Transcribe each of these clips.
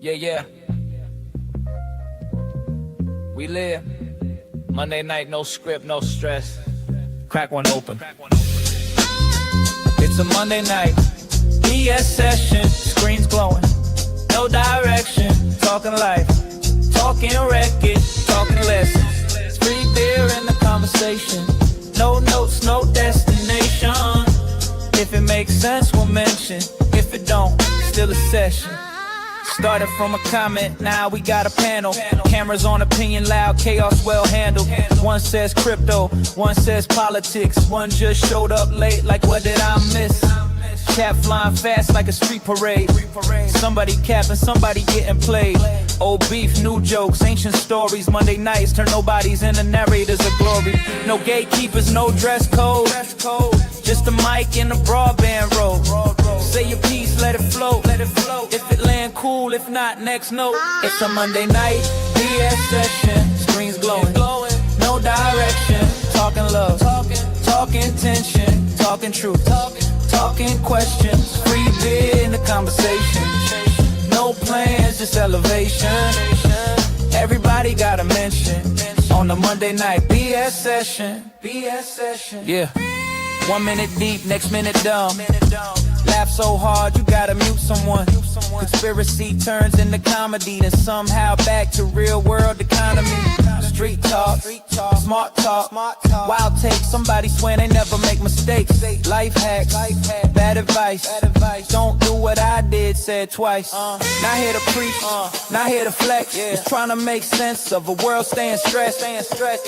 Yeah. We live. Monday night, no script, no stress. Crack one open. It's a Monday night. BS session. Screens glowing. No direction. Talking life. Talking record. Talking lessons. Free beer in the conversation. No notes, no destination. If it makes sense, we'll mention. If it don't, still a session. Started from a comment, now we got a panel. Cameras on opinion loud, chaos well handled. One says crypto, one says politics. One just showed up late, like what did I miss? Cat flying fast like a street parade. Somebody capping, somebody getting played. Old beef, new jokes, ancient stories. Monday nights turn nobodies into narrators of glory. No gatekeepers, no dress code. Just a mic and a broadband roll. Say your piece, let it float. If it land cool, if not, next note. It's a Monday night, BS session. Screens glowing, no direction. Talking love, talking tension. Talking truth, talking questions. Free beer in the conversation. No plans, just elevation. Everybody got a mention on the Monday night BS session. Yeah. 1 minute deep, next minute dumb. Laugh so hard, you gotta mute someone. Conspiracy turns into comedy, then somehow back to real world economy. Street talk, smart talk, wild take. Somebody swear they never make mistakes. Life hacks, bad advice. Don't do what I did, said twice. Not here to preach, not here to flex. Just trying to make sense of a world staying stressed.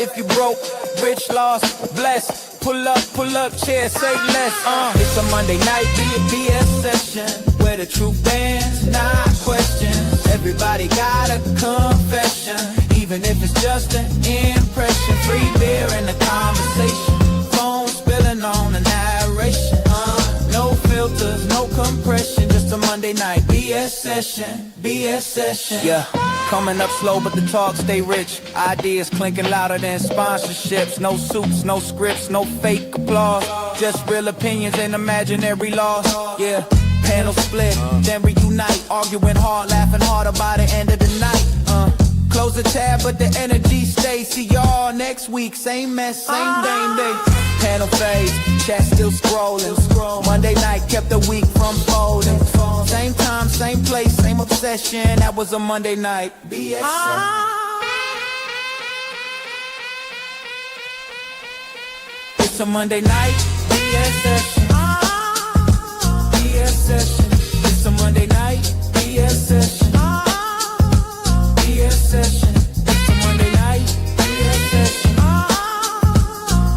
If you broke, rich, lost, blessed. Pull up, chair, say less. It's a Monday night, BS session, where the truth bands, not questions. Everybody got a confession, even if it's just an impression. Free beer in the conversation, phone spilling on the narration. No filters, no compression, just a Monday night BS session. Yeah, coming up slow but the talk stay rich. Ideas clinking louder than sponsorships. No suits, no scripts, no fake applause. Just real opinions and imaginary loss. Yeah, panel split, then reunite. Arguing hard, laughing harder by the end of the night. Close the tab but the energy stays. See y'all next week, same mess, same day. Panel fades, chat still scrolling. Monday night kept the week from folding. Same time, same place, same obsession. That was a Monday night BS. It's a Monday night BS session. BS session. It's a Monday night BS session. BS session. It's a Monday night BS session.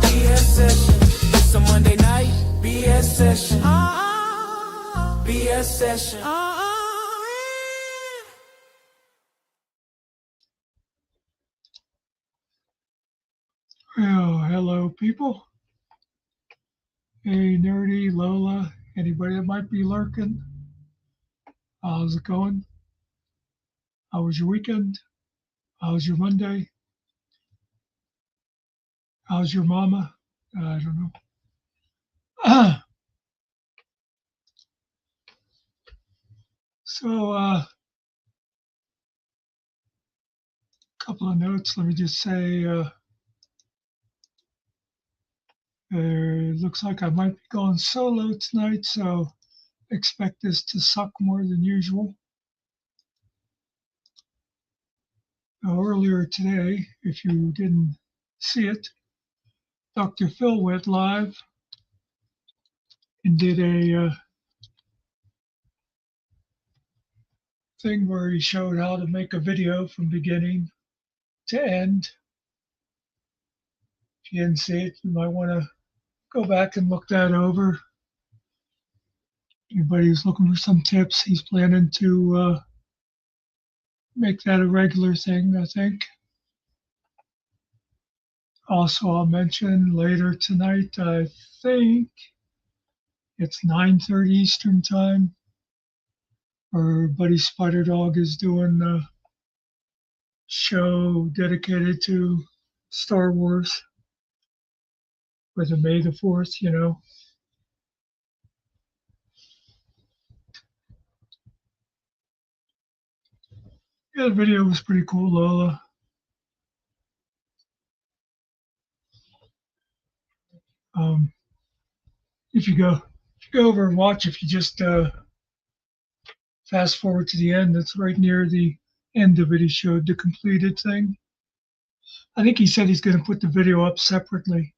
BS session. It's a Monday night BS session. BS session. Well, hello people. Hey Nerdy, Lola, anybody that might be lurking. How's it going? How was your weekend? How's your Monday? How's your mama? I don't know. So, couple of notes. Let me just say, it looks like I might be going solo tonight, so expect this to suck more than usual. Now, earlier today, if you didn't see it, Dr. Phil went live and did a thing where he showed how to make a video from beginning to end. If you didn't see it, you might want to go back and look that over. Anybody who's looking for some tips, he's planning to make that a regular thing, I think. Also, I'll mention later tonight, I think it's 9:30 Eastern Time, our buddy Spider Dog is doing a show dedicated to Star Wars for the May the 4th, you know. Yeah, the video was pretty cool, Lola. Um, if you go over and watch, if you just fast forward to the end, that's right near the end of it. He showed the completed thing. I think he said he's going to put the video up separately.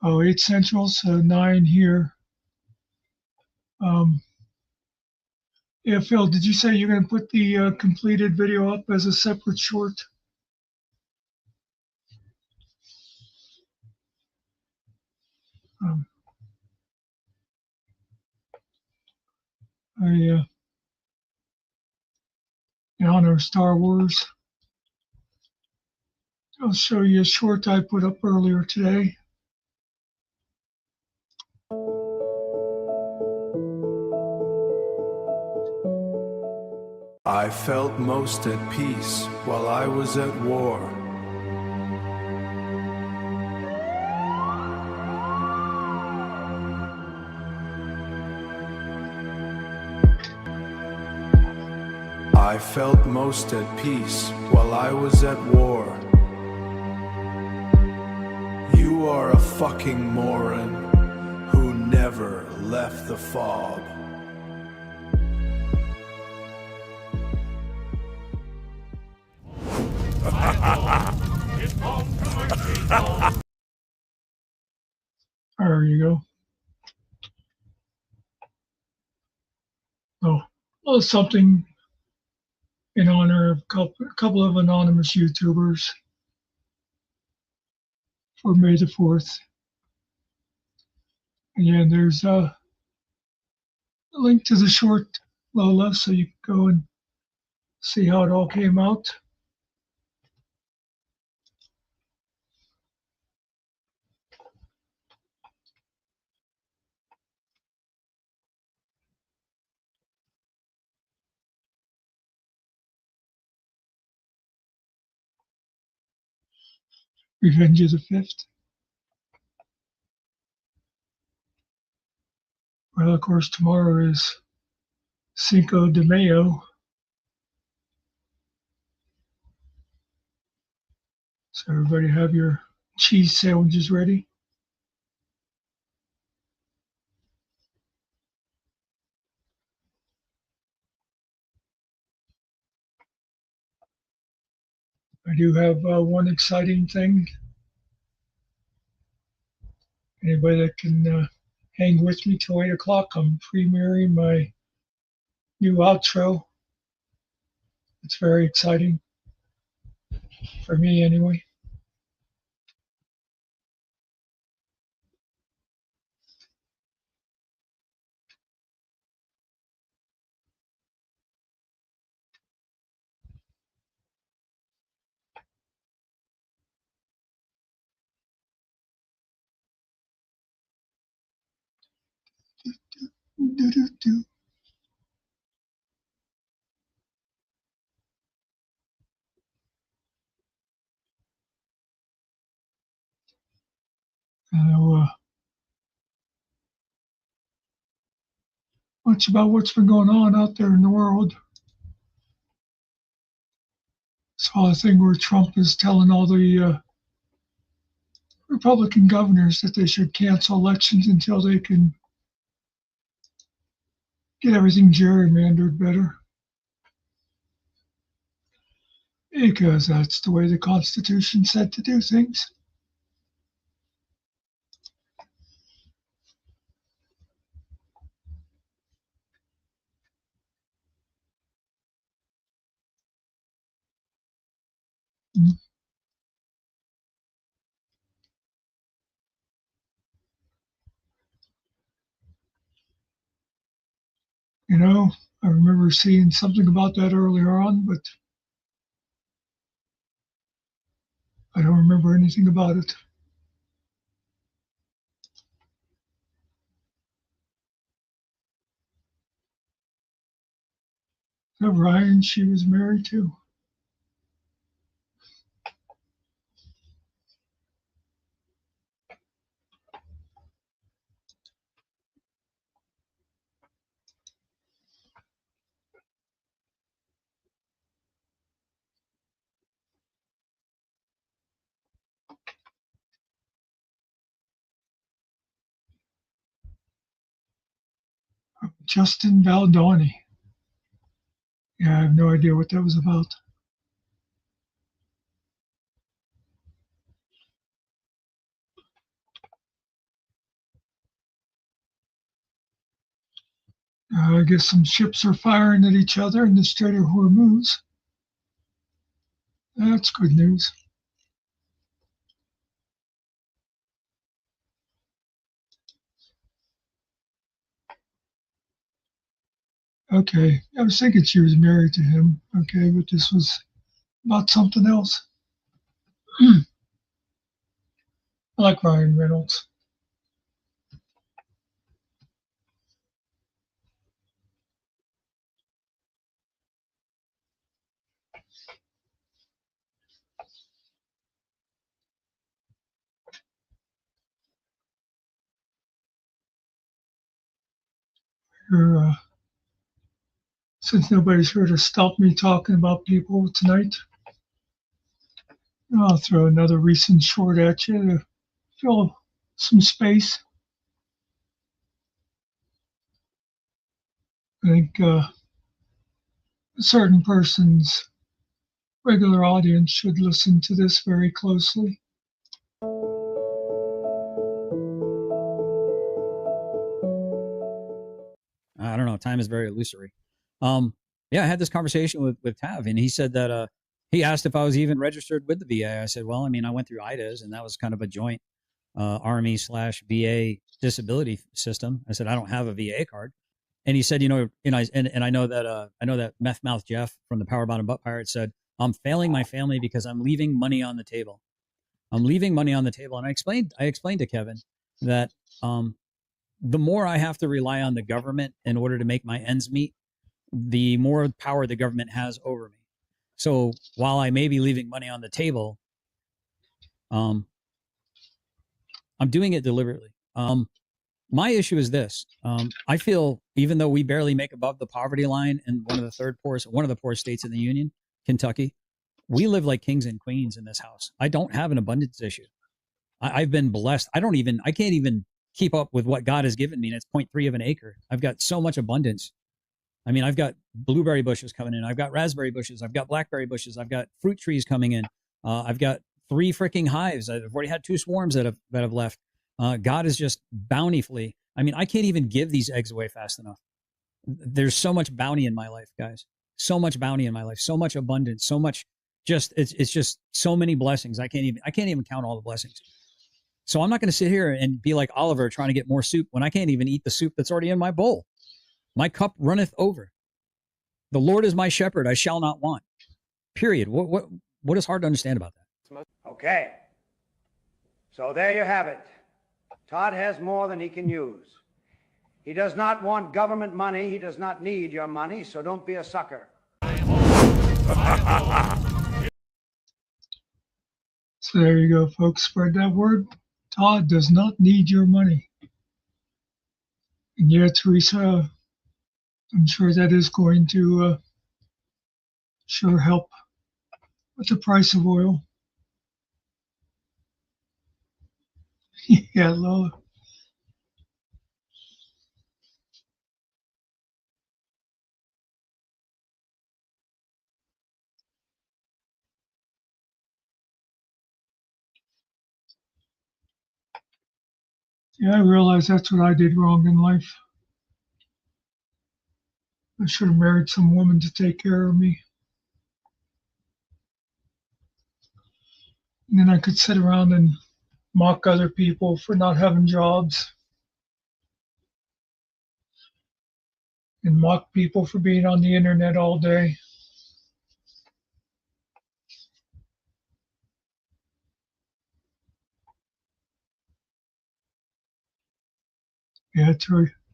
Oh, 8 Central, so 9 here. Um, yeah, Phil, did you say you're going to put the completed video up as a separate short? Um, in honor of Star Wars. I'll show you a short I put up earlier today. I felt most at peace while I was at war. I felt most at peace while I was at war. You are a fucking moron who never left the fob. There you go. Oh, well, something in honor of a couple of anonymous YouTubers for May the 4th. And yeah, there's a link to the short, Lola, so you can go and see how it all came out. Revenge of the Fifth. Well, of course, tomorrow is Cinco de Mayo. So everybody have your cheese sandwiches ready. I do have one exciting thing. Anybody that can hang with me till 8 o'clock, I'm premiering my new outro. It's very exciting for me anyway. Do-do-do. Much about what's been going on out there in the world. Saw a thing where Trump is telling all the Republican governors that they should cancel elections until they can get everything gerrymandered better. Because that's the way the Constitution said to do things. You know, I remember seeing something about that earlier on, but I don't remember anything about it. That Ryan she was married to. Justin Baldoni. Yeah, I have no idea what that was about. I guess some ships are firing at each other in the Strait of Hormuz. That's good news. Okay, I was thinking she was married to him. Okay, but this was about something else. I like Ryan Reynolds. Here, since nobody's here to stop me talking about people tonight, I'll throw another recent short at you to fill some space. I think a certain person's regular audience should listen to this very closely. I don't know. Time is very illusory. Yeah, I had this conversation with Tav, and he said that he asked if I was even registered with the VA. I said, well, I mean, I went through IDAS, and that was kind of a joint Army/VA disability system. I said, I don't have a VA card, and he said, you know, and I know that Meth Mouth Jeff from the Power Bottom Butt Pirate said, I'm failing my family because I'm leaving money on the table. I'm leaving money on the table, and I explained to Kevin that the more I have to rely on the government in order to make my ends meet, the more power the government has over me. So while I may be leaving money on the table, I'm doing it deliberately. My issue is this. I feel even though we barely make above the poverty line in one of the poorest states in the union, Kentucky, we live like kings and queens in this house. I don't have an abundance issue. I've been blessed. I can't even keep up with what God has given me. And it's 0.3 of an acre. I've got so much abundance. I mean, I've got blueberry bushes coming in. I've got raspberry bushes. I've got blackberry bushes. I've got fruit trees coming in. I've got 3 freaking hives. I've already had 2 swarms that have left. God is just bountifully. I mean, I can't even give these eggs away fast enough. There's so much bounty in my life, guys. So much bounty in my life. So much abundance. So much. It's just so many blessings. I can't even count all the blessings. So I'm not going to sit here and be like Oliver trying to get more soup when I can't even eat the soup that's already in my bowl. My cup runneth over. The Lord is my shepherd; I shall not want. Period. What is hard to understand about that? Okay. So there you have it. Todd has more than he can use. He does not want government money. He does not need your money, so don't be a sucker. So there you go, folks. Spread that word. Todd does not need your money. And yeah, Teresa, I'm sure that is going to sure help with the price of oil. Yeah, Lola. Yeah, I realize that's what I did wrong in life. I should have married some woman to take care of me. And then I could sit around and mock other people for not having jobs and mock people for being on the internet all day. Yeah,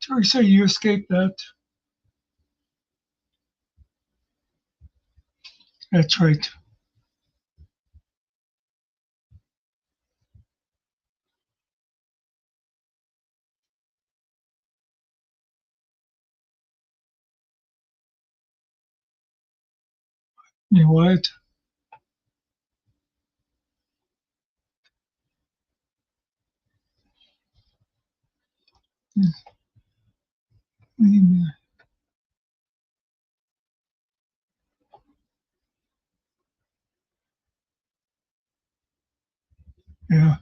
Teresa, you escaped that. That's right. You know what? Mm, yeah.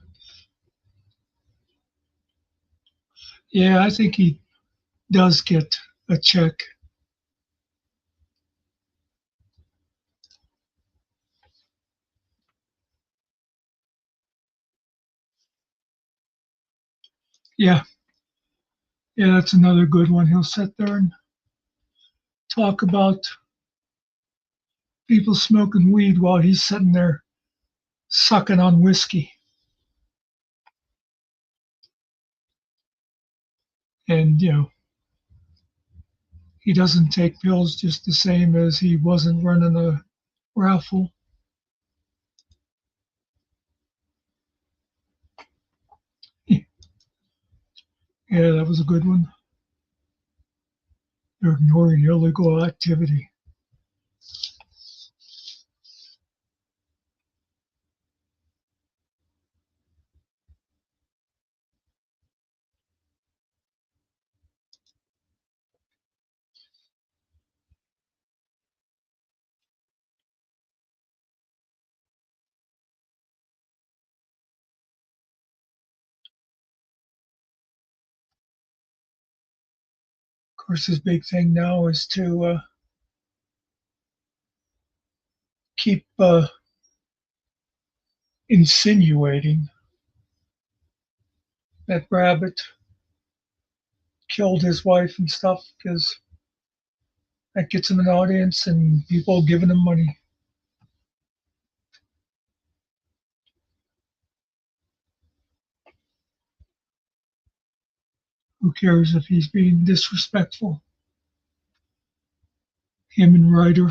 Yeah, I think he does get a check. Yeah. Yeah, that's another good one. He'll sit there and talk about people smoking weed while he's sitting there sucking on whiskey. And, he doesn't take pills just the same as he wasn't running a raffle. Yeah, that was a good one. They're ignoring illegal activity. Of course, his big thing now is to keep insinuating that Rabbit killed his wife and stuff because that gets him an audience and people giving him money. Who cares if he's being disrespectful? Him and Ryder.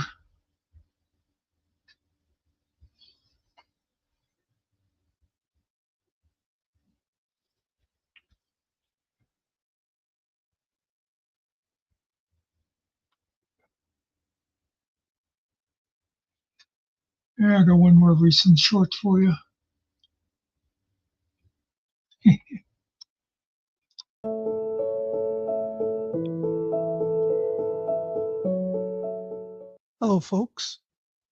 Yeah, I got one more recent short for you. Hello, folks.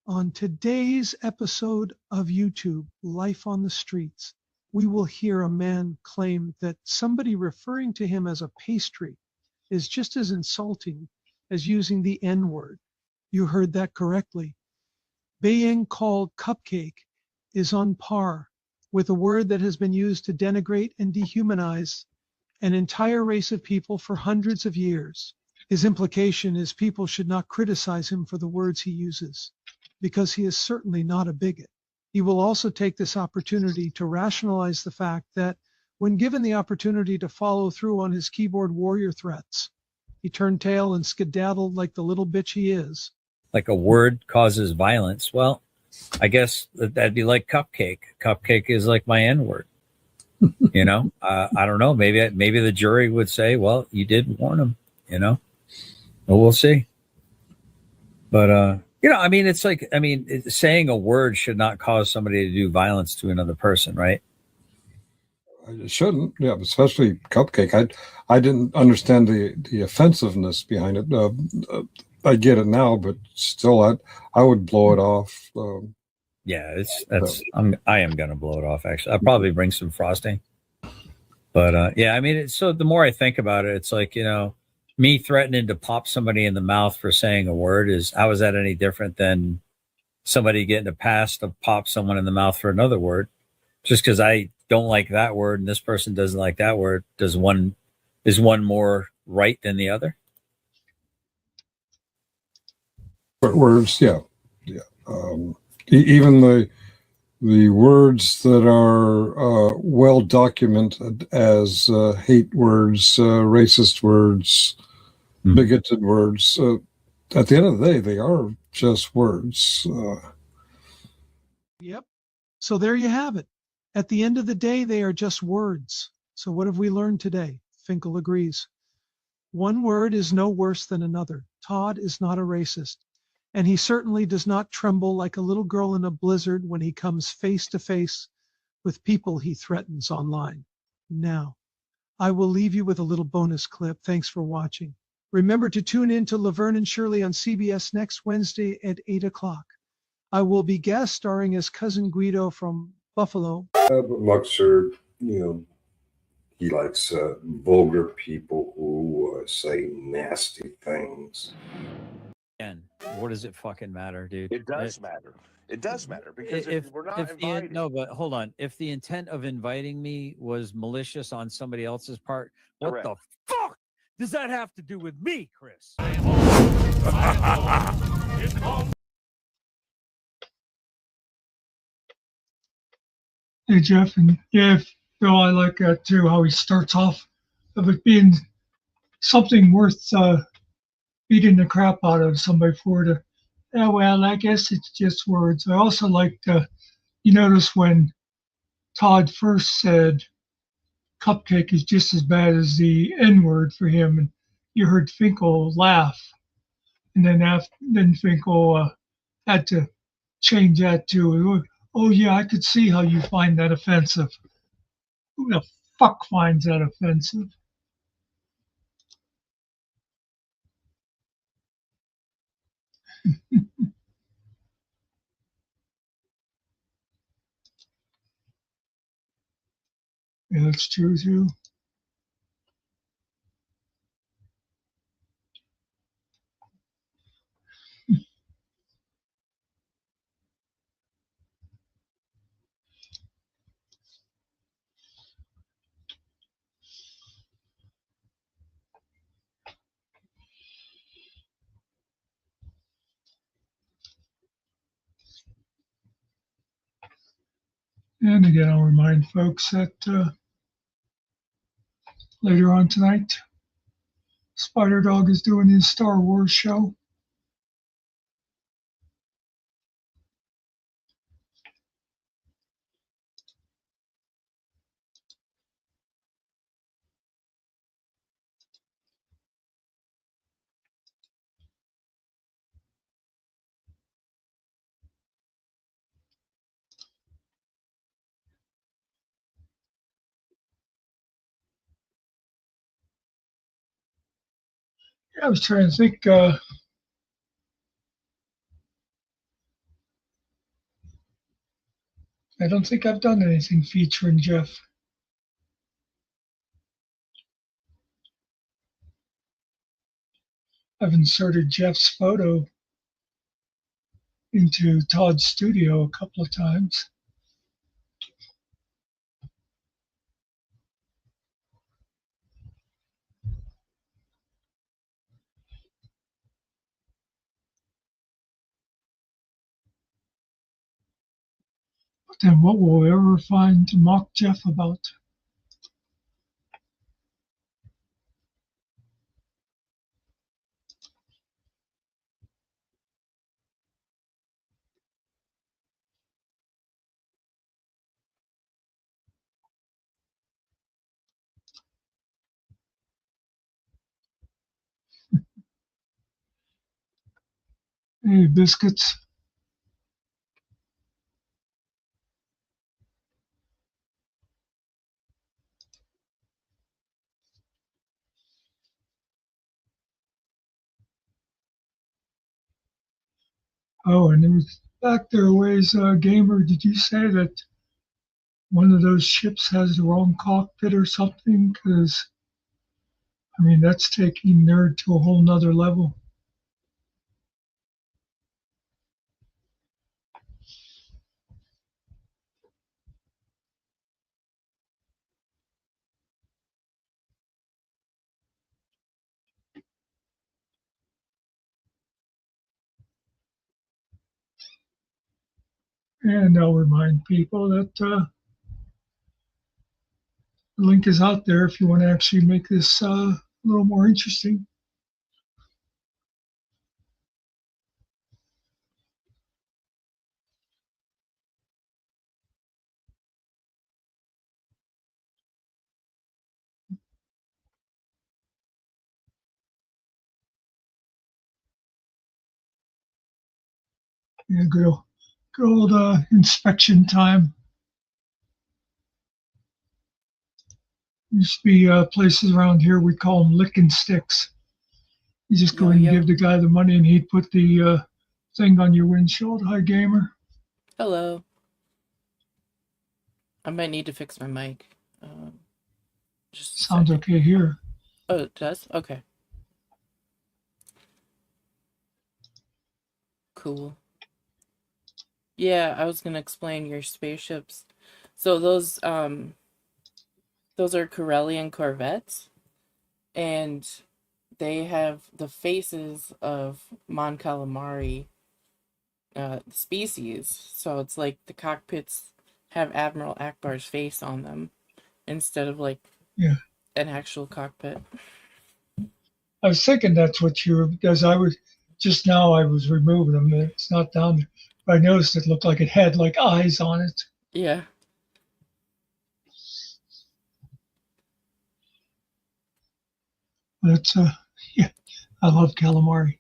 On today's episode of YouTube, Life on the Streets, we will hear a man claim that somebody referring to him as a pastry is just as insulting as using the N word. You heard that correctly. Being called cupcake is on par with a word that has been used to denigrate and dehumanize an entire race of people for hundreds of years. His implication is people should not criticize him for the words he uses, because he is certainly not a bigot. He will also take this opportunity to rationalize the fact that when given the opportunity to follow through on his keyboard warrior threats, he turned tail and skedaddled like the little bitch he is. Like a word causes violence. Well, I guess that'd be like cupcake. Cupcake is like my N word. I don't know. Maybe the jury would say, well, you did warn him, Well, we'll see. But, it's like, saying a word should not cause somebody to do violence to another person, right? It shouldn't, yeah, especially cupcake. I didn't understand the offensiveness behind it. I get it now, but still, I would blow it off. Yeah, I am gonna blow it off. Actually, I'll probably bring some frosting. But so the more I think about it, it's like me threatening to pop somebody in the mouth for saying a word how is that any different than somebody getting a pass to pop someone in the mouth for another word? Just because I don't like that word and this person doesn't like that word, is one more right than the other? Words, yeah. Even the words that are well documented as hate words, racist words, bigoted words. At the end of the day, they are just words. Yep. So there you have it. At the end of the day, they are just words. So what have we learned today? Finkel agrees. One word is no worse than another. Todd is not a racist. And he certainly does not tremble like a little girl in a blizzard when he comes face to face with people he threatens online. Now, I will leave you with a little bonus clip. Thanks for watching. Remember to tune in to Laverne and Shirley on CBS next Wednesday at 8 o'clock. I will be guest starring as Cousin Guido from Buffalo. But Muckster, he likes vulgar people who say nasty things. And what does it fucking matter, dude? It does matter. It does matter because if we're not invited. No, but hold on. If the intent of inviting me was malicious on somebody else's part, what Correct. the fuck does that have to do with me, Chris? Hey, Jeff, and yeah, Phil, I like that too, how he starts off of it being something worth beating the crap out of somebody for to, yeah, well, I guess it's just words. I also liked, you notice when Todd first said cupcake is just as bad as the N word for him, and you heard Finkel laugh, and then Finkel had to change that to, oh yeah, I could see how you find that offensive. Who the fuck finds that offensive? Yeah, that's true too. And again, I'll remind folks that later on tonight, Spider Dog is doing his Star Wars show. I was trying to think. I don't think I've done anything featuring Jeff. I've inserted Jeff's photo into Todd's studio a couple of times. But then what will we ever find to mock Jeff about? Hey, biscuits. Oh, and there was back there ways, Gamer, did you say that one of those ships has the wrong cockpit or something? Because, I mean, that's taking nerd to a whole nother level. And I'll remind people that the link is out there if you want to actually make this a little more interesting. Yeah, good old inspection time. Used to be places around here, we call them licking sticks. You just go Yo, in and yo. give the guy the money, and he'd put the thing on your windshield. Hi, gamer. Hello. I might need to fix my mic. Just a Sounds second. okay here. Oh, it does? Okay. Cool. Yeah, I was gonna explain your spaceships. So those are Corellian Corvettes, and they have the faces of Mon Calamari species. So it's like the cockpits have Admiral Akbar's face on them instead of like Yeah. an actual cockpit. I was thinking that's what you were, because I was just now I was removing them. It's not down there. But I noticed it looked like it had like eyes on it. Yeah. But yeah, I love calamari.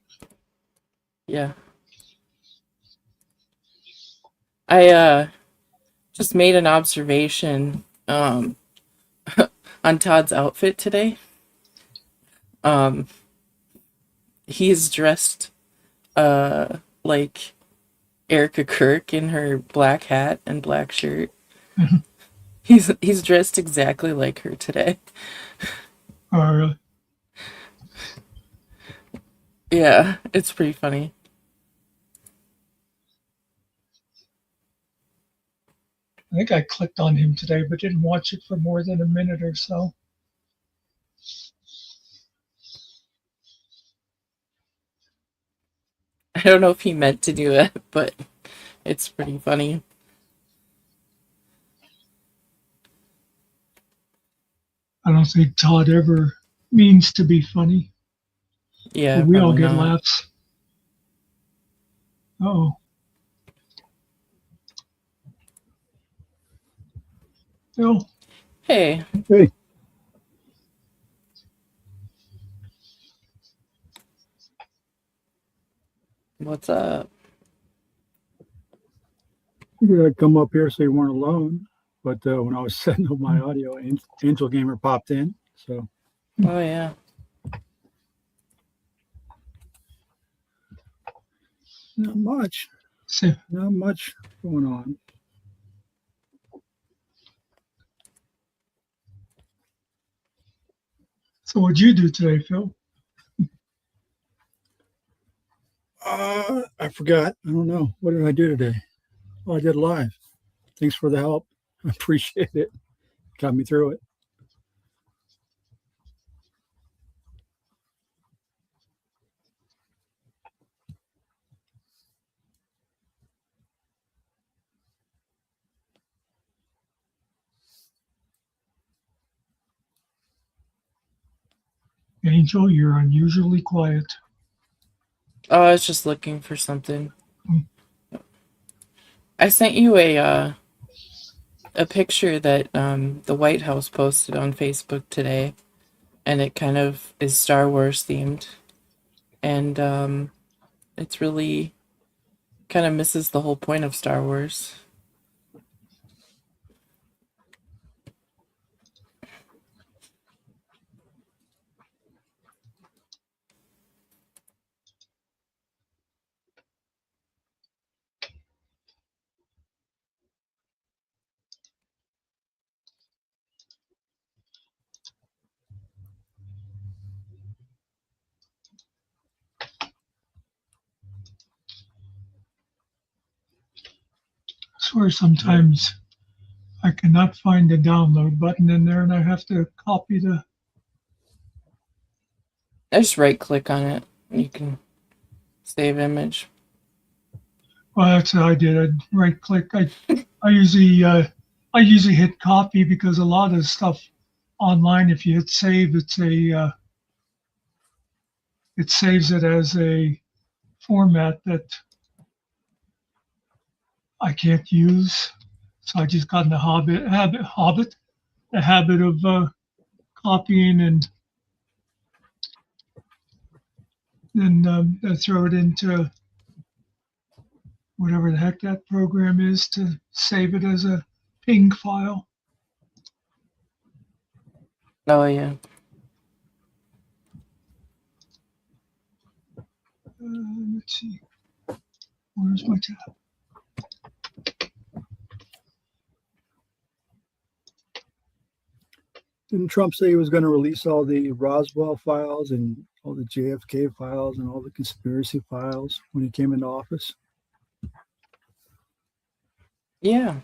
Yeah. I just made an observation on Todd's outfit today. He's dressed like Erica Kirk in her black hat and black shirt. He's dressed exactly like her today. Or Yeah, it's pretty funny. I think I clicked on him today, but didn't watch it for more than a minute or so. I don't know if he meant to do that, but it's pretty funny. I don't think Todd ever means to be funny. Yeah, But we all probably get not. laughs. Oh. Bill. Hey. Hey. What's up? You I'd come up here so you weren't alone. But when I was setting up my audio, Angel Gamer popped in. So. Oh yeah. Not much. So, Not much going on. So what'd you do today, Phil? I forgot. I don't know. What did I do today? Oh, I did live. Thanks for the help. I appreciate it. Got me through it. Angel, you're unusually quiet. Oh, I was just looking for something. I sent you a picture that the White House posted on Facebook today, and it kind of is Star Wars themed, and it's really kind of misses the whole point of Star Wars. I swear sometimes I cannot find the download button in there and I have to copy the. I just right click on it. You can save image. Well, that's what I did. I'd right click. I usually hit copy because a lot of stuff online, if you hit save, it saves it as a format that I can't use. So I just got in the habit of copying and then throw it into whatever the heck that program is to save it as a ping file. Oh yeah. Let's see. Where's my tab? Didn't Trump say he was going to release all the Roswell files and all the JFK files and all the conspiracy files when he came into office? Yeah.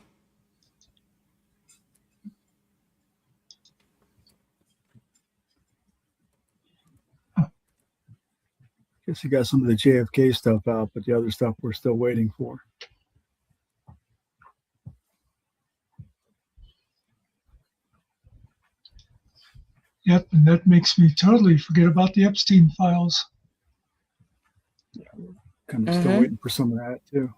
Guess he got some of the JFK stuff out, but the other stuff we're still waiting for. Yep, and that makes me totally forget about the Epstein files. Kind of still waiting for some of that too.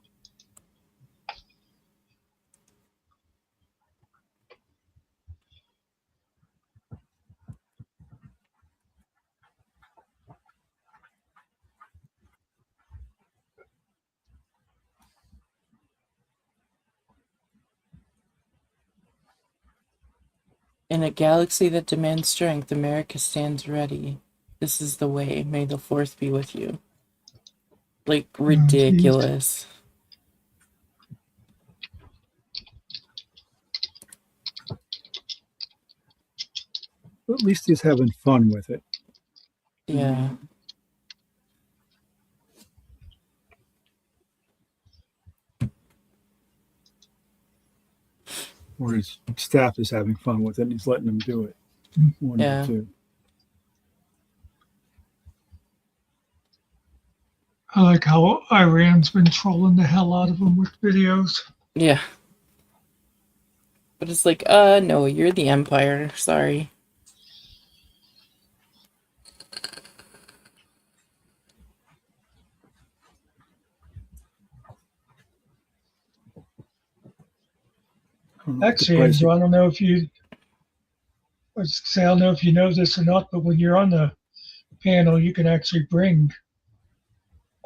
In a galaxy that demands strength, America stands ready. This is the way. May the fourth be with you. Like, ridiculous. At least he's having fun with it. Yeah. Or his staff is having fun with it and he's letting them do it. One Yeah. or two. I like how Iran's been trolling the hell out of them with videos. Yeah. But it's like, no, you're the Empire. Sorry. Actually, Andrew, I don't know if you know this or not, but when you're on the panel, you can actually bring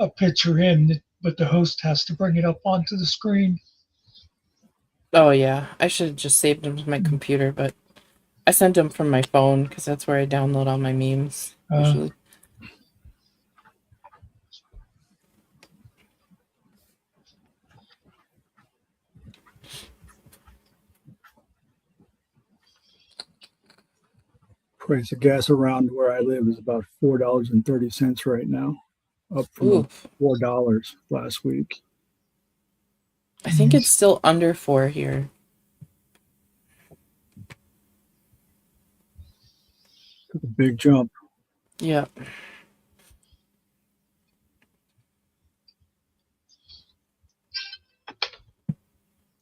a picture in, but the host has to bring it up onto the screen. Oh, yeah. I should have just saved them to my computer, but I sent them from my phone because that's where I download all my memes, usually. Price of gas around where I live is about $4.30 right now, up from $4 last week. I think it's still under 4 here. Took a big jump. Yeah.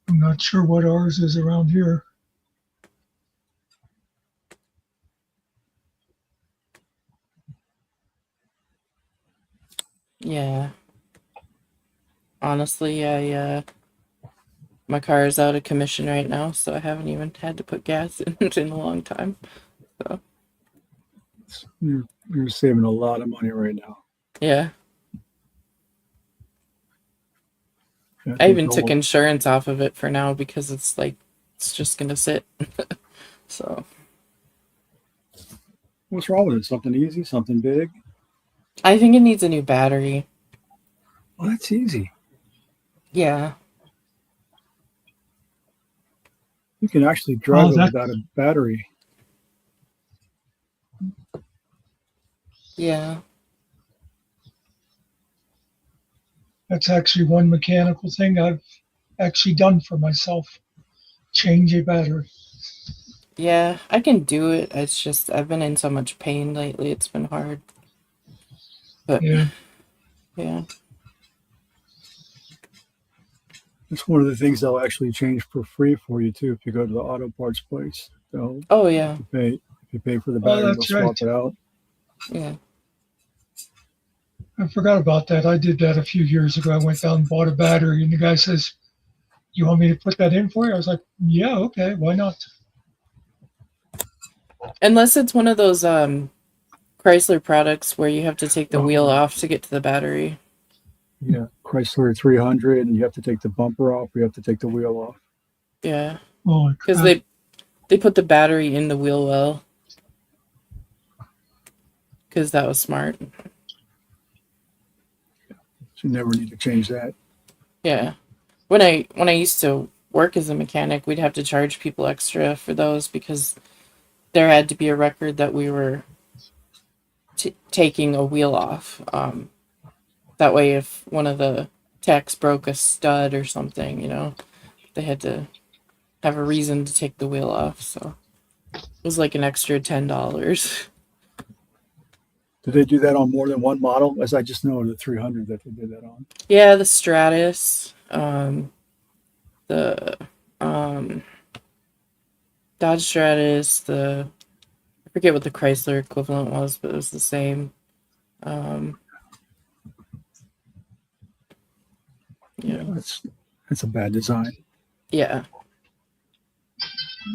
I'm not sure what ours is around here. Yeah. Honestly, my car is out of commission right now, so I haven't even had to put gas in it in a long time. So you're saving a lot of money right now. yeah. I even took insurance off of it for now because it's like it's just gonna sit. So what's wrong with it? Something easy? Something big? I think it needs a new battery. Well, that's easy. Yeah. You can actually drive it without a battery. Yeah. That's actually one mechanical thing I've actually done for myself. Change a battery. Yeah, I can do it. It's just I've been in so much pain lately. It's been hard. But yeah. It's one of the things they'll actually change for free for you too if you go to the auto parts place. They'll, yeah. If you pay for the battery, they'll swap it out. Yeah. I forgot about that. I did that a few years ago. I went down and bought a battery, and the guy says, "You want me to put that in for you?" I was like, "Yeah, okay, why not?" Unless it's one of those Chrysler products where you have to take the wheel off to get to the battery. Yeah, Chrysler 300, and you have to take the bumper off, or you have to take the wheel off. Yeah. Because they put the battery in the wheel well. Because that was smart. You never need to change that. Yeah. When I used to work as a mechanic, we'd have to charge people extra for those because there had to be a record that we were taking a wheel off. That way, if one of the techs broke a stud or something, they had to have a reason to take the wheel off. So it was like an extra $10. Did they do that on more than one model? As I just know the 300 that they did that on. Yeah, the Stratus, the Dodge Stratus, I forget what the Chrysler equivalent was, but it was the same. Yeah, that's a bad design. Yeah.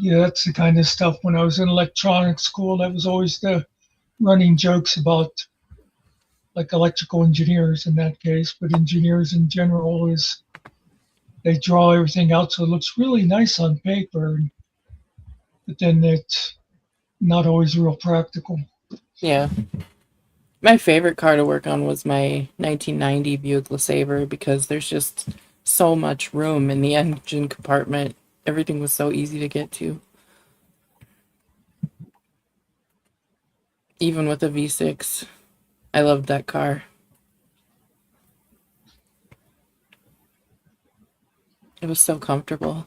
Yeah, that's the kind of stuff when I was in electronics school, that was always the running jokes about like electrical engineers in that case, but engineers in general is they draw everything out so it looks really nice on paper, but then it's not always real practical. Yeah. My favorite car to work on was my 1990 Buick LeSabre because there's just so much room in the engine compartment. Everything was so easy to get to. Even with a V6. I loved that car. It was so comfortable.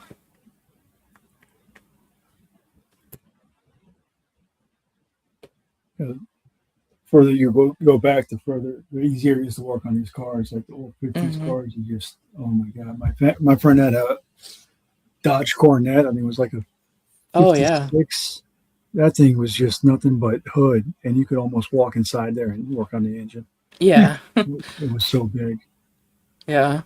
Further you go back, the easier it is to work on these cars. Like the old 50s cars, you just, oh my God. My friend had a Dodge Coronet. I mean, it was like a 56. Oh, yeah. That thing was just nothing but hood, and you could almost walk inside there and work on the engine. Yeah. It was so big. Yeah.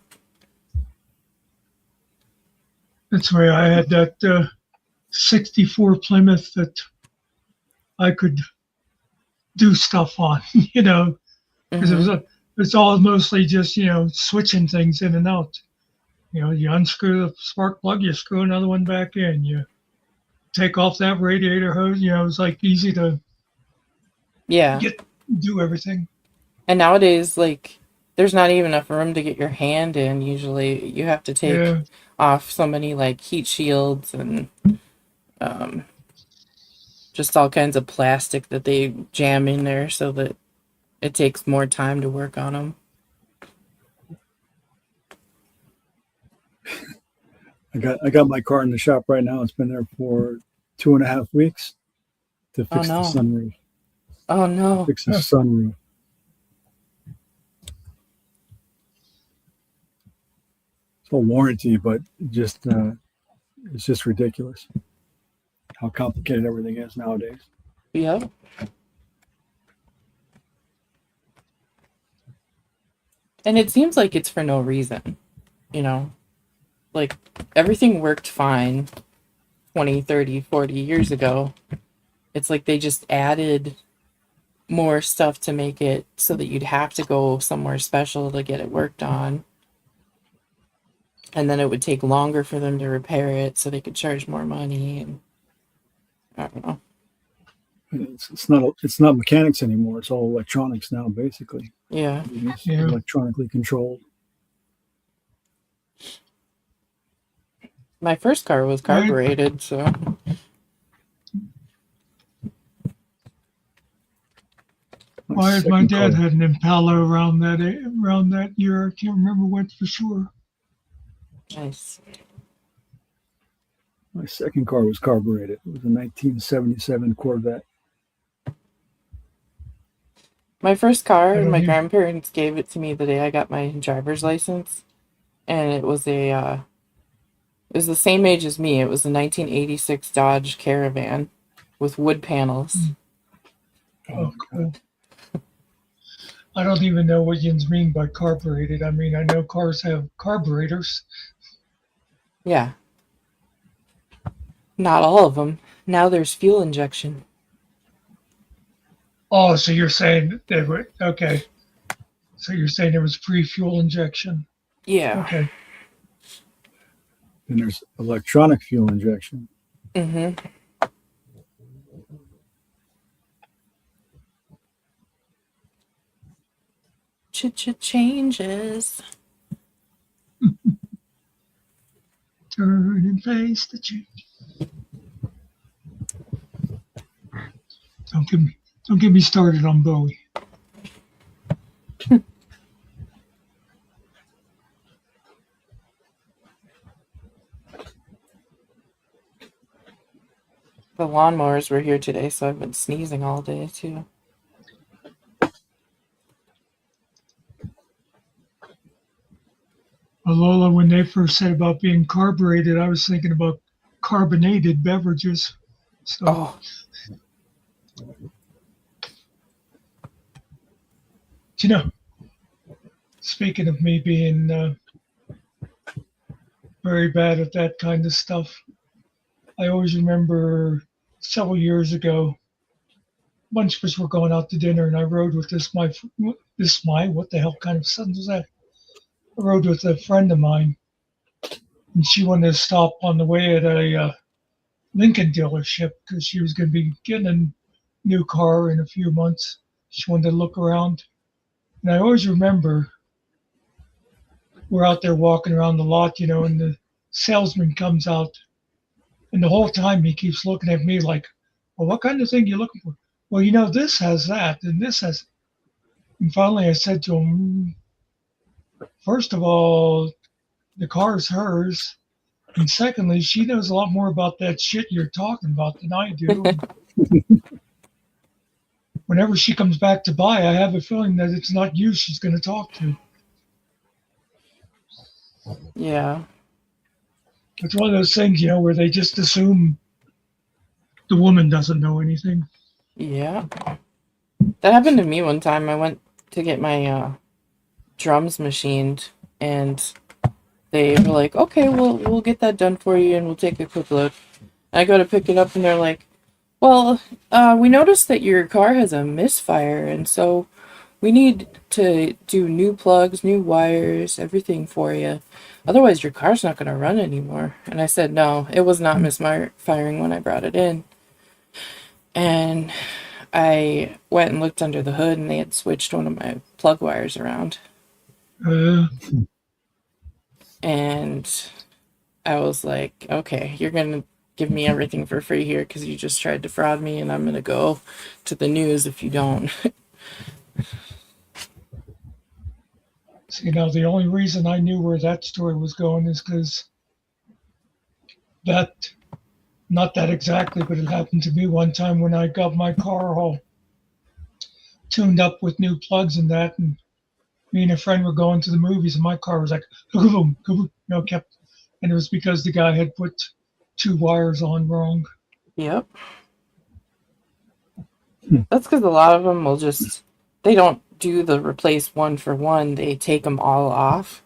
That's why I had that 64 Plymouth that I could do stuff on, because it's all mostly just, switching things in and out. You unscrew the spark plug, you screw another one back in, you take off that radiator hose, it's like easy to do everything. And nowadays, like, there's not even enough room to get your hand in. Usually you have to take off so many like heat shields and just all kinds of plastic that they jam in there so that it takes more time to work on them. I got my car in the shop right now. It's been there for 2.5 weeks to fix the sunroof. Oh no! Fix the sunroof. It's a warranty, but just it's just ridiculous how complicated everything is nowadays. Yeah. And it seems like it's for no reason, like everything worked fine 20, 30, 40 years ago. It's like they just added more stuff to make it so that you'd have to go somewhere special to get it worked on. And then it would take longer for them to repair it so they could charge more money. And I don't know. It's not mechanics anymore. It's all electronics now, basically. Yeah. It's electronically controlled. My first car was carbureted, so. My dad had an Impala around that year. I can't remember when for sure. Nice. My second car was carbureted. It was a 1977 Corvette. My first car, my grandparents gave it to me the day I got my driver's license, and it was the same age as me. It was a 1986 Dodge Caravan with wood panels. Oh, cool. I don't even know what you mean by carbureted. I mean, I know cars have carburetors. Yeah. Not all of them. Now there's fuel injection. Oh, so you're saying they were okay. So you're saying there was pre-fuel injection. Yeah. Okay. And there's electronic fuel injection. Mm-hmm. changes. Turn and face the change. Don't get me started on Bowie. The lawnmowers were here today, so I've been sneezing all day too. Lola, when they first said about being carbureted, I was thinking about carbonated beverages. So, Oh, you know, speaking of me being very bad at that kind of stuff, I always remember several years ago, a bunch of us were going out to dinner, and I rode with what the hell kind of sentence was that? I rode with a friend of mine, and she wanted to stop on the way at a Lincoln dealership because she was going to be getting a new car in a few months. She wanted to look around. And I always remember we're out there walking around the lot, and the salesman comes out. And the whole time he keeps looking at me like, well, what kind of thing you looking for? Well, this has that, and this has. And finally I said to him, first of all, the car's hers. And secondly, she knows a lot more about that shit you're talking about than I do. Whenever she comes back to buy, I have a feeling that it's not you she's going to talk to. yeah. It's one of those things, where they just assume the woman doesn't know anything. Yeah. That happened to me one time. I went to get my drums machined, and they were like, okay, we'll get that done for you, and we'll take a quick look. I go to pick it up, and they're like, well, we noticed that your car has a misfire, and so we need to do new plugs, new wires, everything for you. Otherwise, your car's not going to run anymore. And I said, no, it was not misfiring when I brought it in. And I went and looked under the hood, and they had switched one of my plug wires around. And I was like, okay, you're going to give me everything for free here because you just tried to fraud me, and I'm going to go to the news if you don't. See, now the only reason I knew where that story was going is because not that exactly, but it happened to me one time when I got my car all tuned up with new plugs and that, and me and a friend were going to the movies, and my car was like, boom, boom, kept, and it was because the guy had put two wires on wrong. Yep. That's because a lot of them they don't do the replace one for one. They take them all off,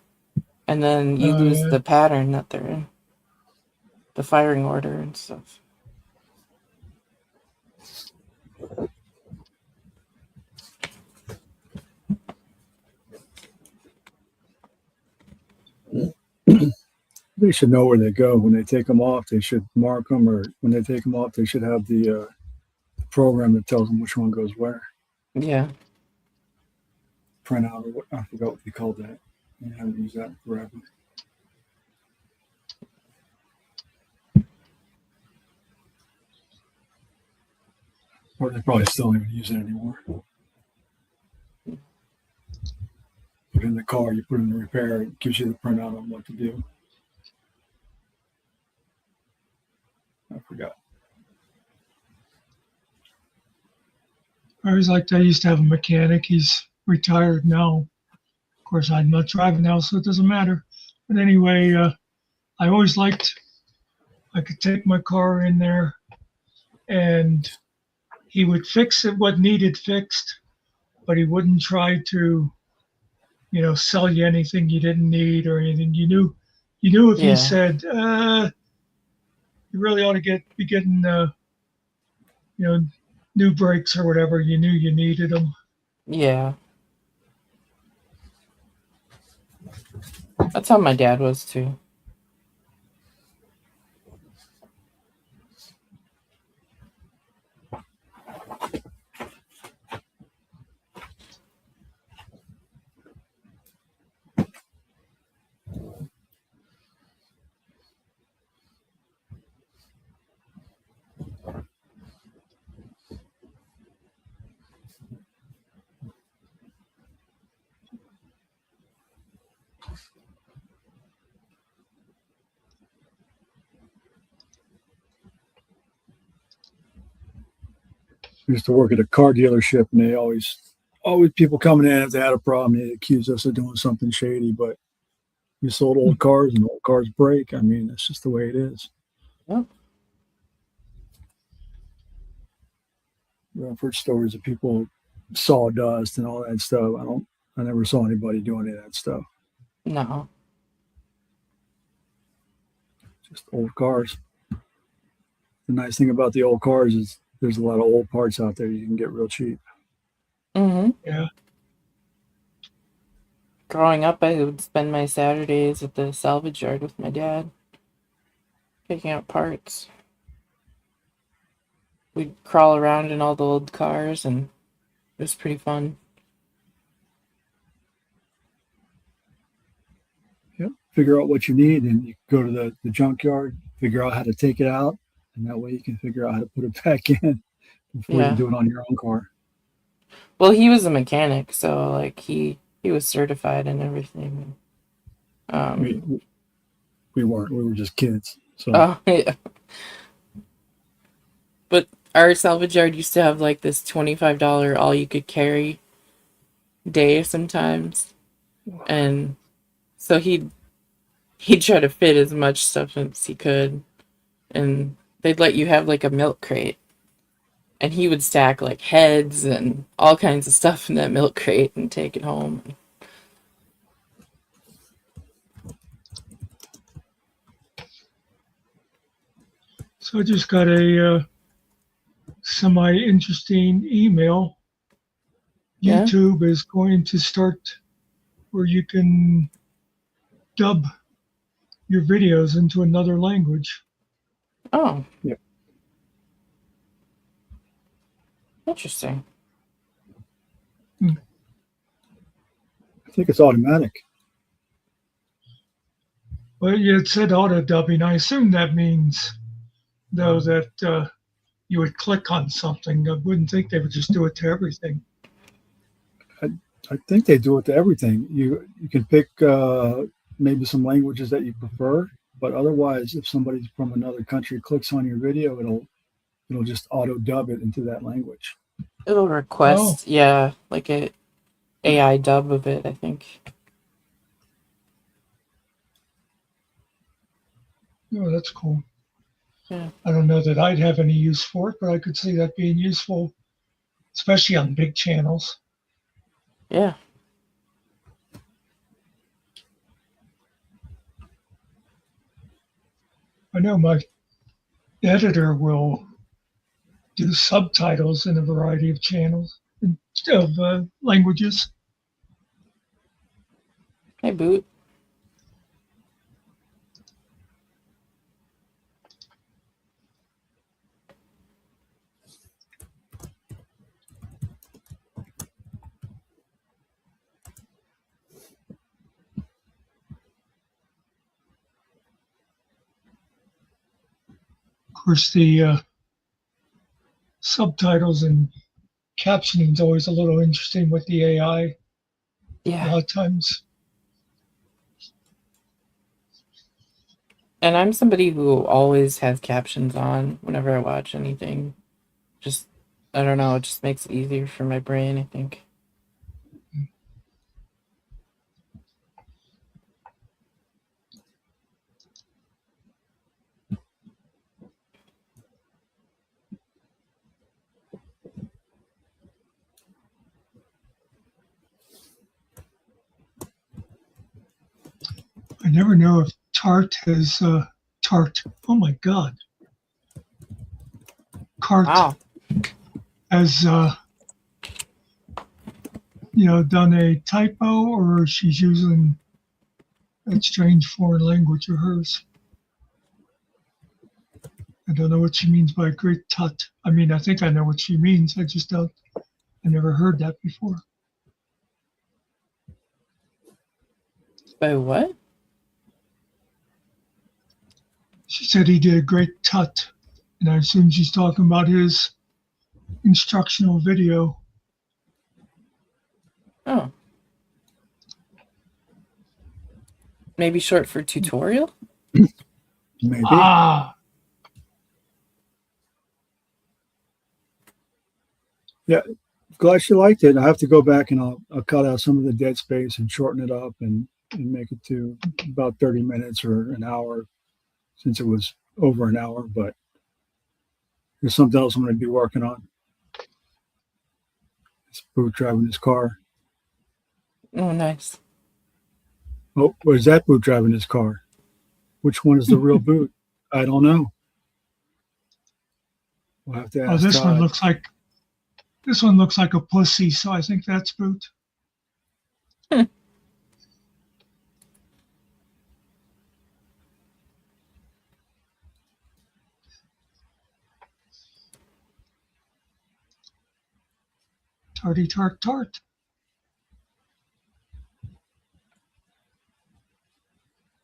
and then you lose the pattern that they're in, the firing order and stuff. They should know where they go when they take them off. They should mark them, or when they take them off, they should have the program that tells them which one goes where. Yeah. Print out, or what, I forgot what they called that. I haven't used that forever. Or they probably still don't even use it anymore. Put it in the car, you put it in the repair, it gives you the printout on what to do. I forgot. I used to have a mechanic. He's retired now. Of course, I'm not driving now, so it doesn't matter. But anyway, I always liked, I could take my car in there and he would fix it what needed fixed, but he wouldn't try to, sell you anything you didn't need or anything. You knew if he said, you really ought to be getting, new brakes or whatever, you knew you needed them. Yeah. That's how my dad was too. used to work at a car dealership, and they always people coming in if they had a problem, they accuse us of doing something shady. But we sold old cars, and old cars break. I mean, that's just the way it is. Yep. I've heard stories of people sawdust and all that stuff. I never saw anybody do any of that stuff. No. Just old cars. The nice thing about the old cars is there's a lot of old parts out there you can get real cheap. Mm-hmm. Yeah. Growing up, I would spend my Saturdays at the salvage yard with my dad, picking up parts. We'd crawl around in all the old cars, and it was pretty fun. Yep. Figure out what you need, and you go to the junkyard, figure out how to take it out, and that way you can figure out how to put it back in before Yeah. you do it on your own car. Well, he was a mechanic, so like he was certified and everything. We weren't. We were just kids. So Oh yeah. But our salvage yard used to have like this $25 all you could carry day sometimes, and so he'd try to fit as much stuff as he could, and they'd let you have like a milk crate, and he would stack like heads and all kinds of stuff in that milk crate and take it home. So I just got a semi-interesting email. Yeah? YouTube is going to start where you can dub your videos into another language. Oh. Yeah. Interesting. I think it's automatic. Well, yeah, it said auto dubbing. I assume that means, though, that you would click on something. I wouldn't think they would just do it to everything. I think they do it to everything. You can pick maybe some languages that you prefer, but otherwise, if somebody from another country clicks on your video, it'll just auto dub it into that language. It'll request, yeah, like a AI dub of it, I think. Oh, that's cool. Yeah. I don't know that I'd have any use for it, but I could see that being useful, especially on big channels. Yeah. I know my editor will do subtitles in a variety of channels, of languages. Hey, Boot. Of course, the subtitles and captioning is always a little interesting with the AI. Yeah. A lot of times. And I'm somebody who always has captions on whenever I watch anything. Just, I don't know, it just makes it easier for my brain, I think. I never know if Tart has Tart. Oh my God. Cart Wow. has done a typo, or she's using that strange foreign language of hers. I don't know what she means by great tut. I mean, I think I know what she means. I just don't. I never heard that before. By what? She said he did a great tut, and I assume she's talking about his instructional video. Oh. Maybe short for tutorial? Maybe. Ah, Yeah, glad she liked it. I have to go back and I'll cut out some of the dead space and shorten it up and make it to about 30 minutes or an hour, since it was over an hour. But there's something else I'm going to be working on. It's Boot driving his car. Oh, nice. Oh, where's that Boot driving his car? Which one is the real Boot? I don't know. We'll have to ask this Todd. This one looks like a pussy, so I think that's Boot. Tarty tart tart.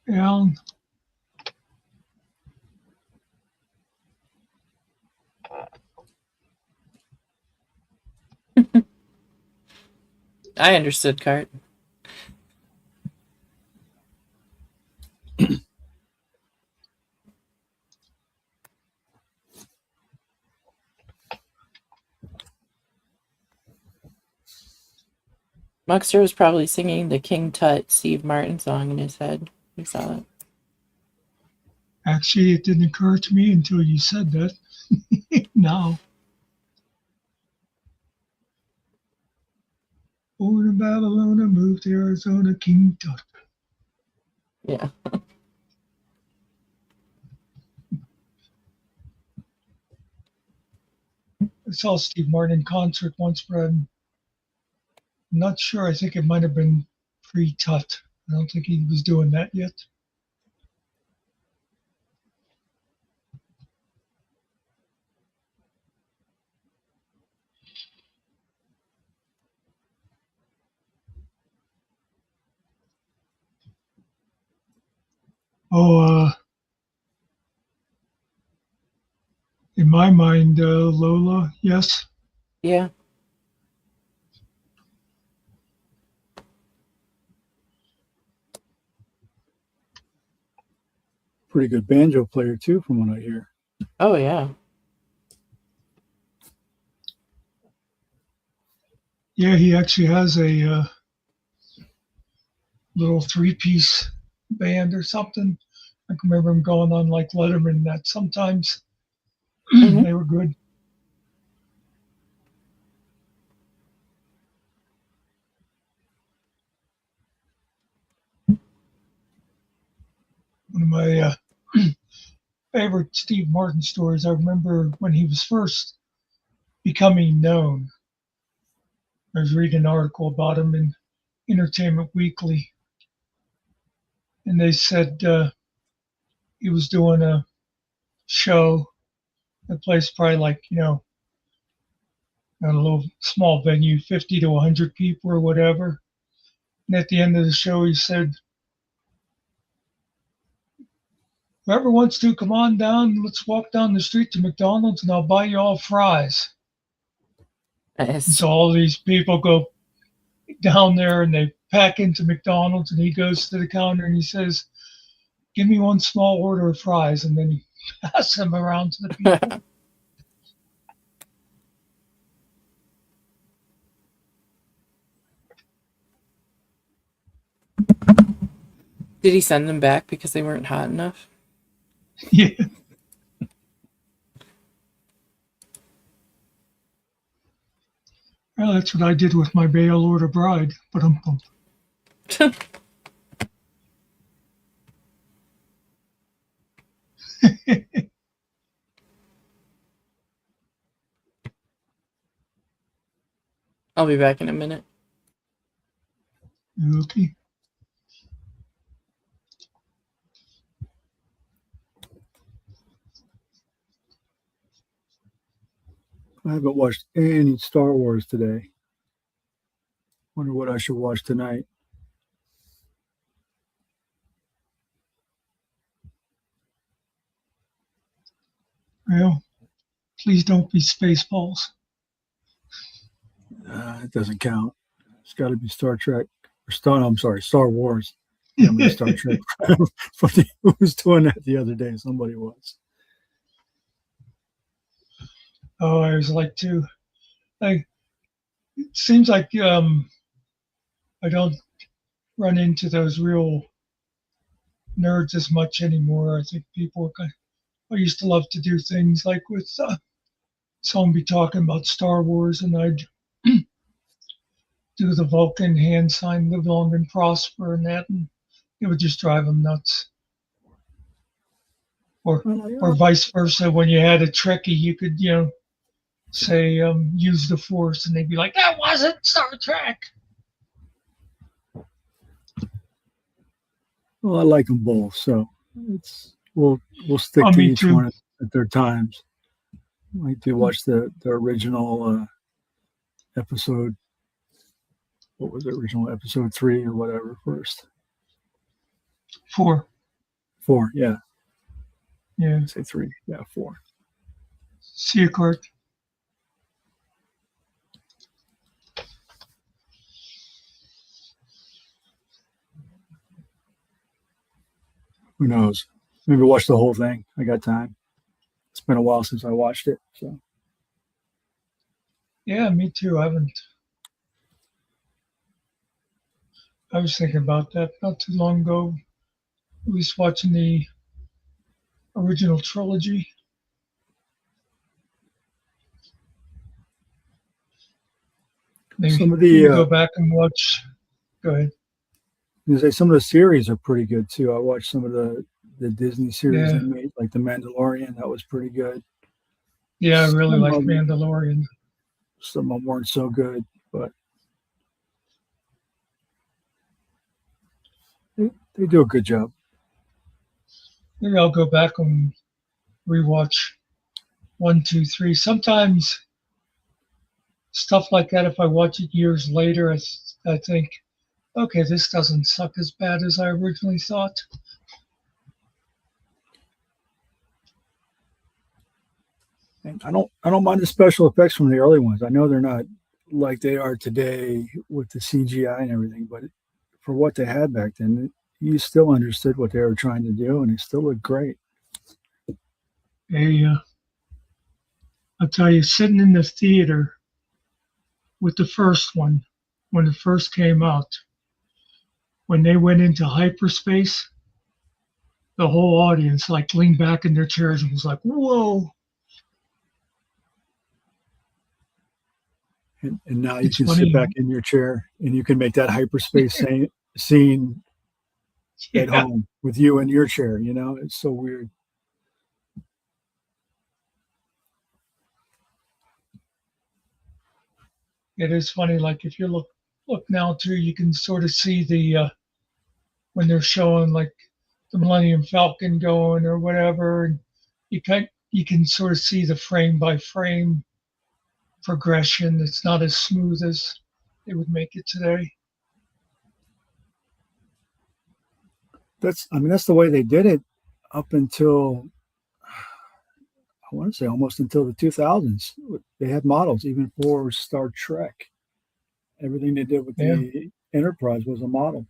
Alan. I understood, Cart. Muckster was probably singing the King Tut Steve Martin song in his head. You saw it. Actually, it didn't occur to me until you said that. Now. Born in Babylon, moved to Arizona, King Tut. Yeah. I saw Steve Martin in concert once, but I'm not sure. I think it might have been pre-Tut. I don't think he was doing that yet. Oh, in my mind, Lola, yes. Yeah. Pretty good banjo player too, from what I hear. Oh, yeah. Yeah, he actually has a little three-piece band or something. I can remember him going on like Letterman that sometimes. Mhm. They were good. One of my favorite Steve Martin stories. I remember when he was first becoming known. I was reading an article about him in Entertainment Weekly, and they said he was doing a show that place probably like at a little small venue, 50 to 100 people or whatever. And at the end of the show, he said, "Whoever wants to, come on down. Let's walk down the street to McDonald's, and I'll buy you all fries." And Nice. so all these people go down there and they pack into McDonald's, and he goes to the counter and he says, "Give me one small order of fries," and then he passes them around to the people. Did he send them back because they weren't hot enough? Yeah. Well, that's what I did with my bail order bride. But I'll be back in a minute. okay. I haven't watched any Star Wars today. Wonder what I should watch tonight. Well, please don't be Spaceballs. It doesn't count. It's got to be Star Trek. I'm sorry, Star Wars. Yeah, I'm Star Trek. Who was doing that the other day? Somebody was. Oh, I was like, too. Like, it seems like I don't run into those real nerds as much anymore. I think people are kind I used to love to do things like with someone be talking about Star Wars, and I'd do the Vulcan hand sign, live long and prosper, and that, and it would just drive them nuts. Or vice versa, when you had a Trekkie, you could, say, use the Force, and they'd be like, that wasn't Star Trek. Well, I like them both, so we'll stick to Me each too. one at their times. I like to watch the original episode. What was the original episode 3 or whatever first? 4. 4, yeah. Yeah. Say 3, yeah, 4. See you, Kurt. Who knows? Maybe watch the whole thing. I got time. It's been a while since I watched it, so. Yeah, me too. I was thinking about that not too long ago. I was watching the original trilogy. Maybe Some of the go back and watch. Go ahead. You say some of the series are pretty good too. I watched some of the Disney series Yeah. they made, like The Mandalorian. That was pretty good. Yeah, I really Some like of them- Mandalorian. Some of them weren't so good, but they do a good job. Maybe I'll go back and rewatch 1, 2, 3. Sometimes stuff like that, if I watch it years later, I think, okay, this doesn't suck as bad as I originally thought. And I don't mind the special effects from the early ones. I know they're not like they are today with the CGI and everything, but for what they had back then, you still understood what they were trying to do, and it still looked great. I'll tell you, sitting in the theater with the first one, when it first came out, when they went into hyperspace, the whole audience like leaned back in their chairs and was like, whoa. And now you It's can funny. sit back in your chair and you can make that hyperspace scene at home with you in your chair. It's so weird. It is funny, like if you look now too, you can sort of see the when they're showing like the Millennium Falcon going or whatever, and you can sort of see the frame by frame progression. It's not as smooth as they would make it today. That's the way they did it up until, I want to say, almost until the 2000s. They had models even for Star Trek. Everything they did with the Enterprise was a model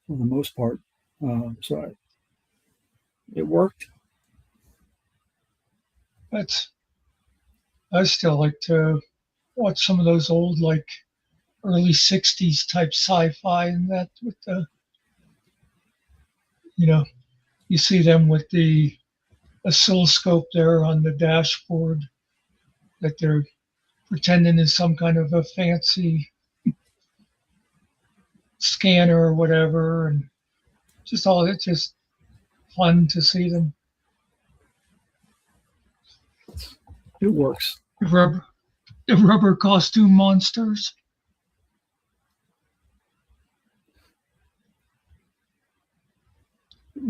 for the most part. So it worked. I still like to watch some of those old like early 60s type sci-fi, and that with the you see them with the oscilloscope there on the dashboard that they're pretending is some kind of a fancy scanner or whatever, and it's just fun to see them. It works. The rubber costume monsters.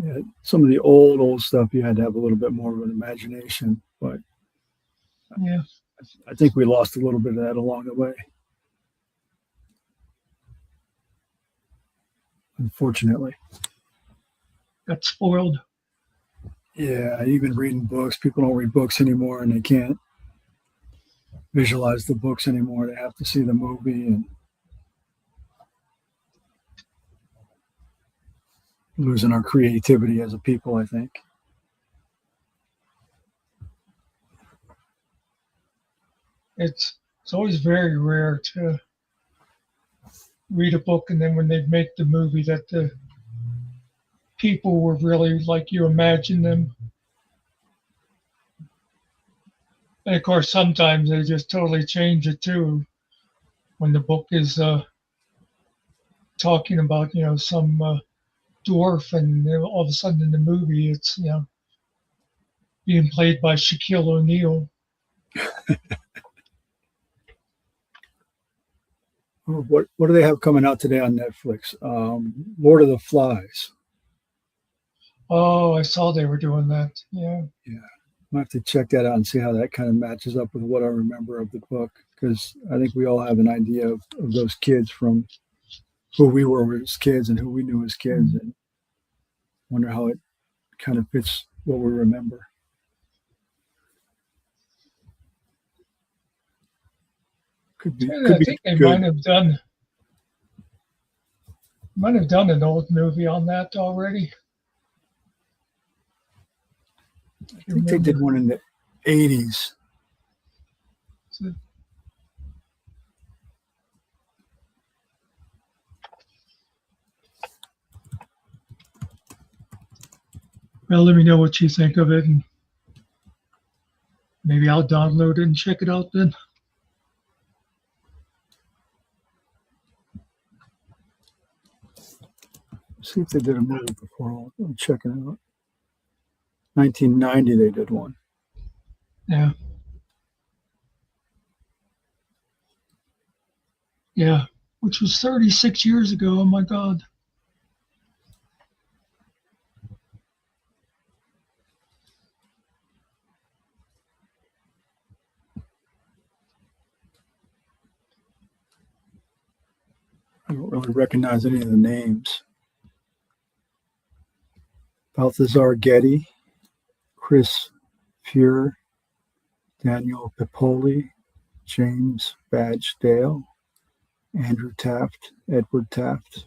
Yeah, some of the old stuff you had to have a little bit more of an imagination, but Yeah. I think we lost a little bit of that along the way. Unfortunately. Got spoiled. Yeah, even reading books. People don't read books anymore, and they can't visualize the books anymore. They have to see the movie, and losing our creativity as a people, I think. It's It's always very rare to read a book and then when they make the movie that the people were really like you imagine them. And of course, sometimes they just totally change it too. When the book is talking about, some dwarf, and all of a sudden in the movie, it's being played by Shaquille O'Neal. What do they have coming out today on Netflix? Lord of the Flies. Oh, I saw they were doing that. Yeah. Yeah, I'll have to check that out and see how that kind of matches up with what I remember of the book, because I think we all have an idea of those kids from who we were as kids and who we knew as kids, and wonder how it kind of fits what we remember. Could be. I think they good. might have done an old movie on that already. I think they did one in the 80s. Well, let me know what you think of it, and maybe I'll download it and check it out then. See if they did a movie before. I'm checking it out. 1990, they did one. Yeah. Yeah, which was 36 years ago. Oh my God. I don't really recognize any of the names. Balthazar Getty, Chris Fuhr, Daniel Pipoli, James Badge Dale, Andrew Taft, Edward Taft.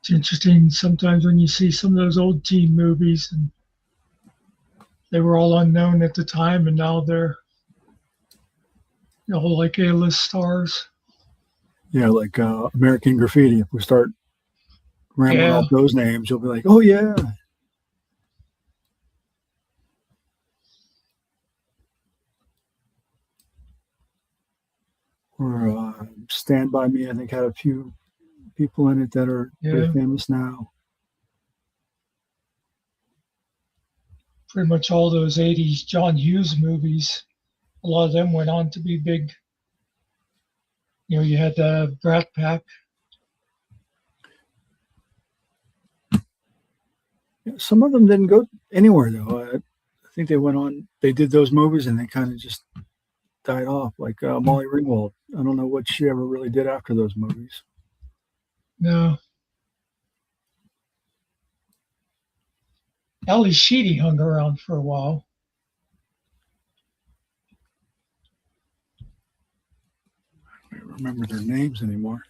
It's interesting sometimes when you see some of those old teen movies, and they were all unknown at the time, and now they're like A-list stars. Yeah, like American Graffiti. If we start rambling off those names, you'll be like, oh, yeah. Or Stand By Me, I think, had a few people in it that are very famous now. Pretty much all those 80s John Hughes movies, a lot of them went on to be big. You had the Brat Pack. Some of them didn't go anywhere, though. I think they went on, they did those movies and they kind of just died off, like Molly Ringwald. I don't know what she ever really did after those movies. No. Ali Sheedy hung around for a while. I don't remember their names anymore.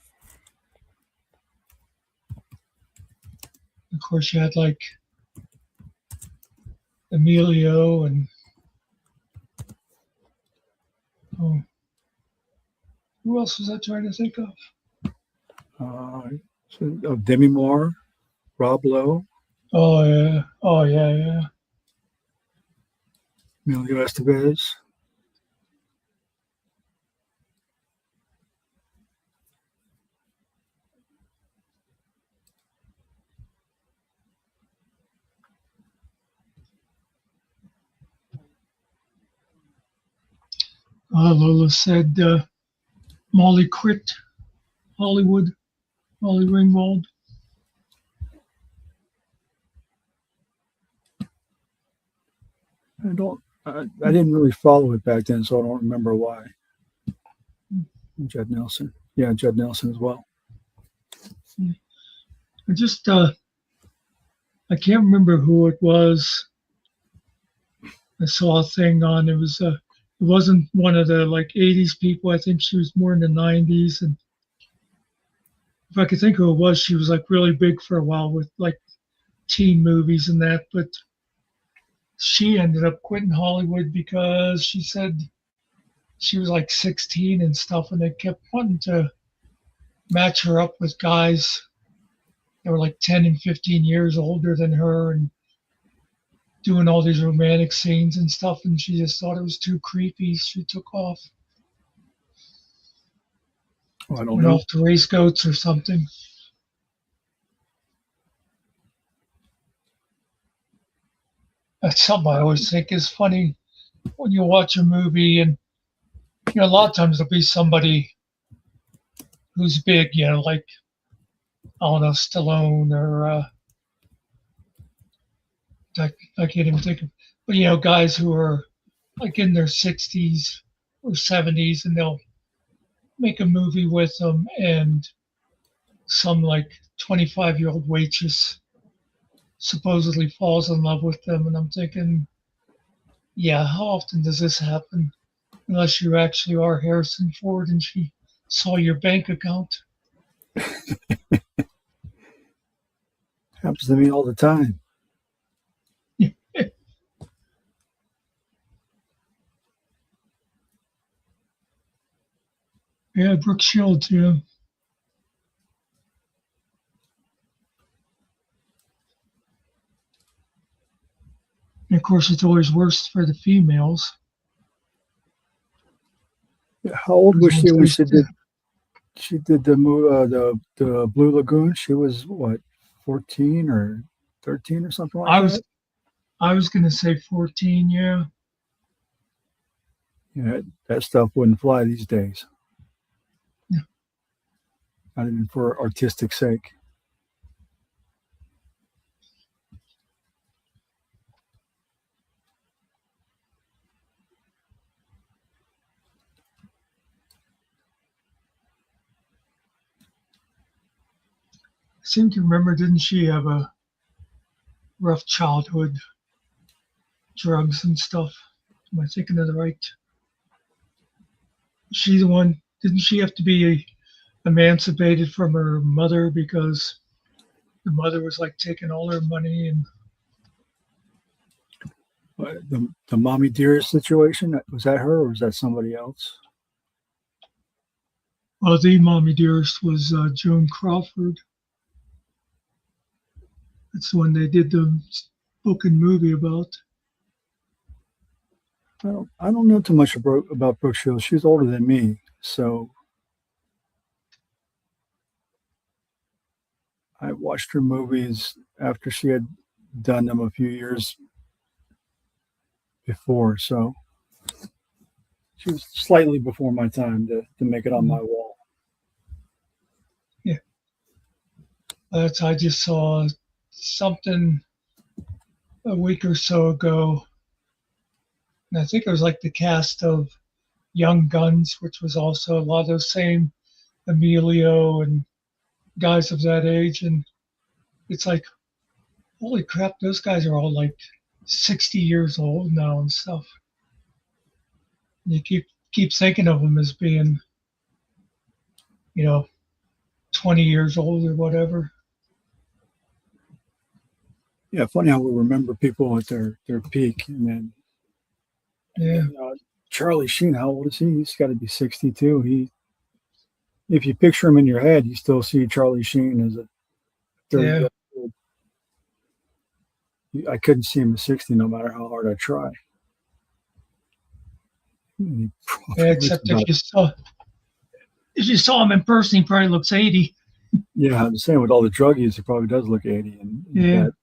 Of course, you had like Emilio and who else was I trying to think of? Demi Moore, Rob Lowe. Oh yeah. Oh yeah. Emilio Estevez. Lola said Molly Crit, Hollywood, Molly Ringwald. I didn't really follow it back then, so I don't remember why. Judd Nelson. Yeah, Judd Nelson as well. I can't remember who it was. I saw a thing on it wasn't one of the like 80s people. I think she was more in the 90s. And if I could think who it was, she was like really big for a while with like teen movies and that. But she ended up quitting Hollywood because she said she was like 16 and stuff, and they kept wanting to match her up with guys that were like 10 and 15 years older than her and doing all these romantic scenes and stuff. And she just thought it was too creepy. She took off, Oh, I don't went know. off to race goats or something. That's something I always think is funny when you watch a movie, and a lot of times there'll be somebody who's big, like I don't know, Stallone or I can't even think of, but guys who are like in their 60s or 70s, and they'll make a movie with them, and some like 25-year-old waitress supposedly falls in love with them, and I'm thinking, yeah, how often does this happen? Unless you actually are Harrison Ford and she saw your bank account. Happens to me all the time. Yeah, Brooke Shields, yeah. And of course, it's always worse for the females. How old was she when she did? She did the the Blue Lagoon. She was what, 14 or 13 or something like that. I was gonna say 14, yeah. Yeah, that stuff wouldn't fly these days. Yeah. Not even for artistic sake. I seem to remember, didn't she have a rough childhood, drugs and stuff? Am I thinking of the right? She's the one, didn't she have to be emancipated from her mother because the mother was like taking all her money? And The Mommy Dearest situation, was that her or was that somebody else? well, the mommy dearest was Joan Crawford. That's the one they did the book and movie about. I don't know too much about Brooke Shields. She's older than me, so I watched her movies after she had done them a few years before. So she was slightly before my time to make it on my wall. Yeah. I just saw something a week or so ago, and I think it was like the cast of Young Guns, which was also a lot of those same Emilio and guys of that age. And it's like, holy crap, those guys are all like 60 years old now and stuff. And you keep thinking of them as being, 20 years old or whatever. Yeah, funny how we remember people at their peak, and then Yeah. Charlie Sheen, how old is he? He's got to be 62. If you picture him in your head, you still see Charlie Sheen as a 30. I couldn't see him at 60 no matter how hard I try. Yeah, except if you saw him in person, he probably looks 80. Yeah, I'm saying with all the drug use, he probably does look 80, and he's Yeah. got a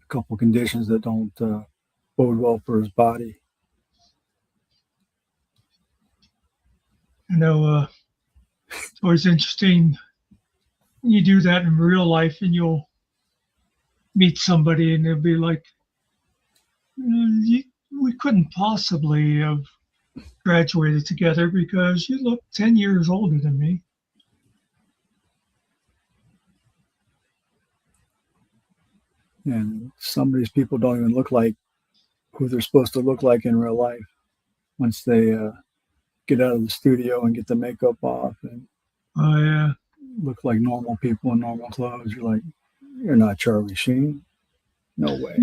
couple conditions that don't bode well for his body. It's always interesting when you do that in real life, and you'll meet somebody and they'll be like, we couldn't possibly have graduated together because you look 10 years older than me. And some of these people don't even look like who they're supposed to look like in real life once they get out of the studio and get the makeup off and Oh yeah. look like normal people in normal clothes. You're like, you're not Charlie Sheen. No way.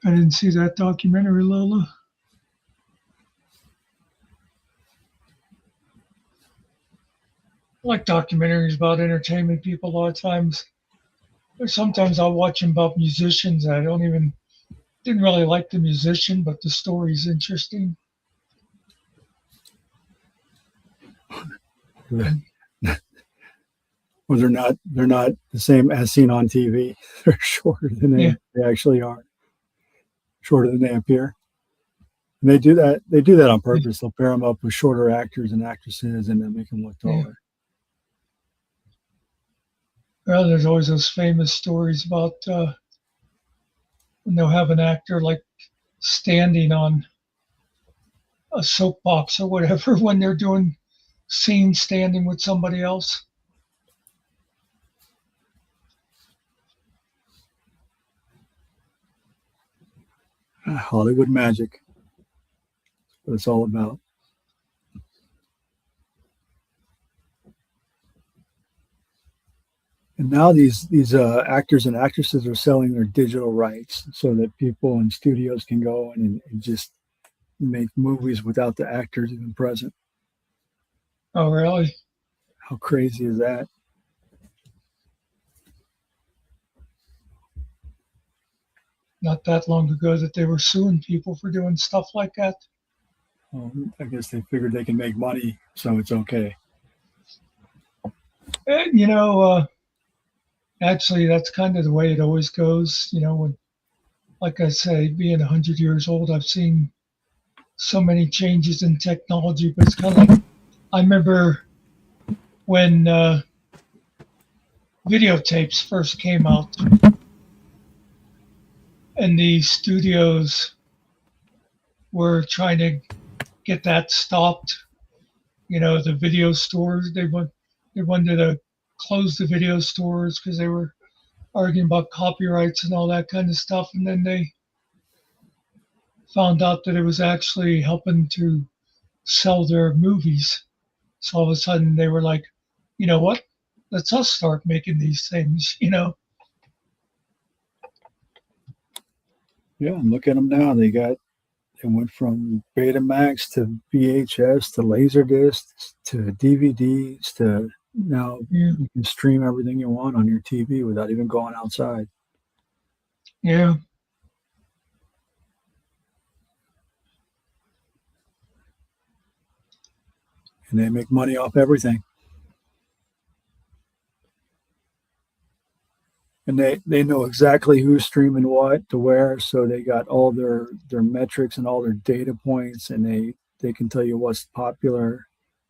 I didn't see that documentary, Lola. I like documentaries about entertainment people a lot of times. But sometimes I'll watch them about musicians. I didn't really like the musician, but the story's interesting. Well, they're not the same as seen on TV. They're shorter than they actually are. Shorter than they appear. And they do that on purpose. They'll pair them up with shorter actors and actresses and then make them look taller. Well, there's always those famous stories about when they'll have an actor like standing on a soapbox or whatever when they're doing scenes standing with somebody else. Hollywood magic. That's what it's all about. And now these actors and actresses are selling their digital rights so that people in studios can go in and just make movies without the actors even present. Oh, really? How crazy is that? Not that long ago that they were suing people for doing stuff like that. Well, I guess they figured they can make money, so it's okay. And, actually, that's kind of the way it always goes. When, like I say, being 100 years old, I've seen so many changes in technology, but it's kind of like I remember when videotapes first came out and the studios were trying to get that stopped. The video stores, they wanted to close the video stores because they were arguing about copyrights and all that kind of stuff. And then they found out that it was actually helping to sell their movies. So all of a sudden they were like, you know what? Let's us start making these things. Yeah, and look at them now. They went from Betamax to VHS to Laserdiscs to DVDs to now you can stream everything you want on your TV without even going outside. Yeah. And they make money off everything. And they know exactly who's streaming what to where, so they got all their metrics and all their data points, and they can tell you what's popular.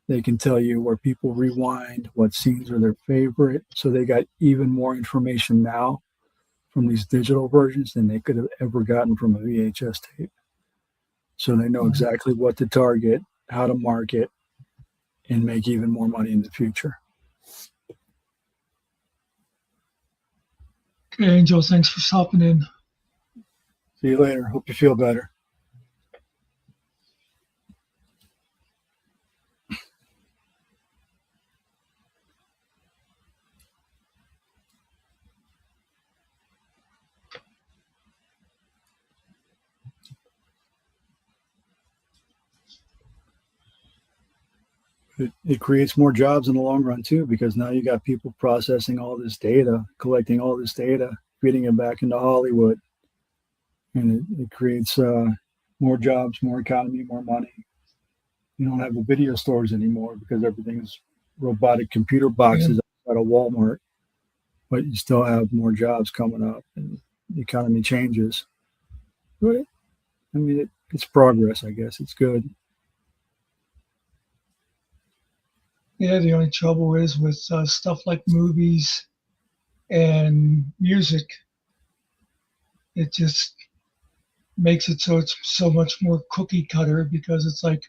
They can tell you where people rewind, what scenes are their favorite. So they got even more information now from these digital versions than they could have ever gotten from a VHS tape. So they know exactly what to target, how to market, and make even more money in the future. Okay, Angel, thanks for stopping in. See you later. Hope you feel better. It creates more jobs in the long run too, because now you got people processing all this data, collecting all this data, feeding it back into Hollywood, and it creates more jobs, more economy, more money. You don't have the video stores anymore because everything's robotic computer boxes out of Walmart, but you still have more jobs coming up, and the economy changes. But I mean, it's progress. I guess it's good. Yeah, the only trouble is with stuff like movies and music. It just makes it so it's so much more cookie cutter because it's like,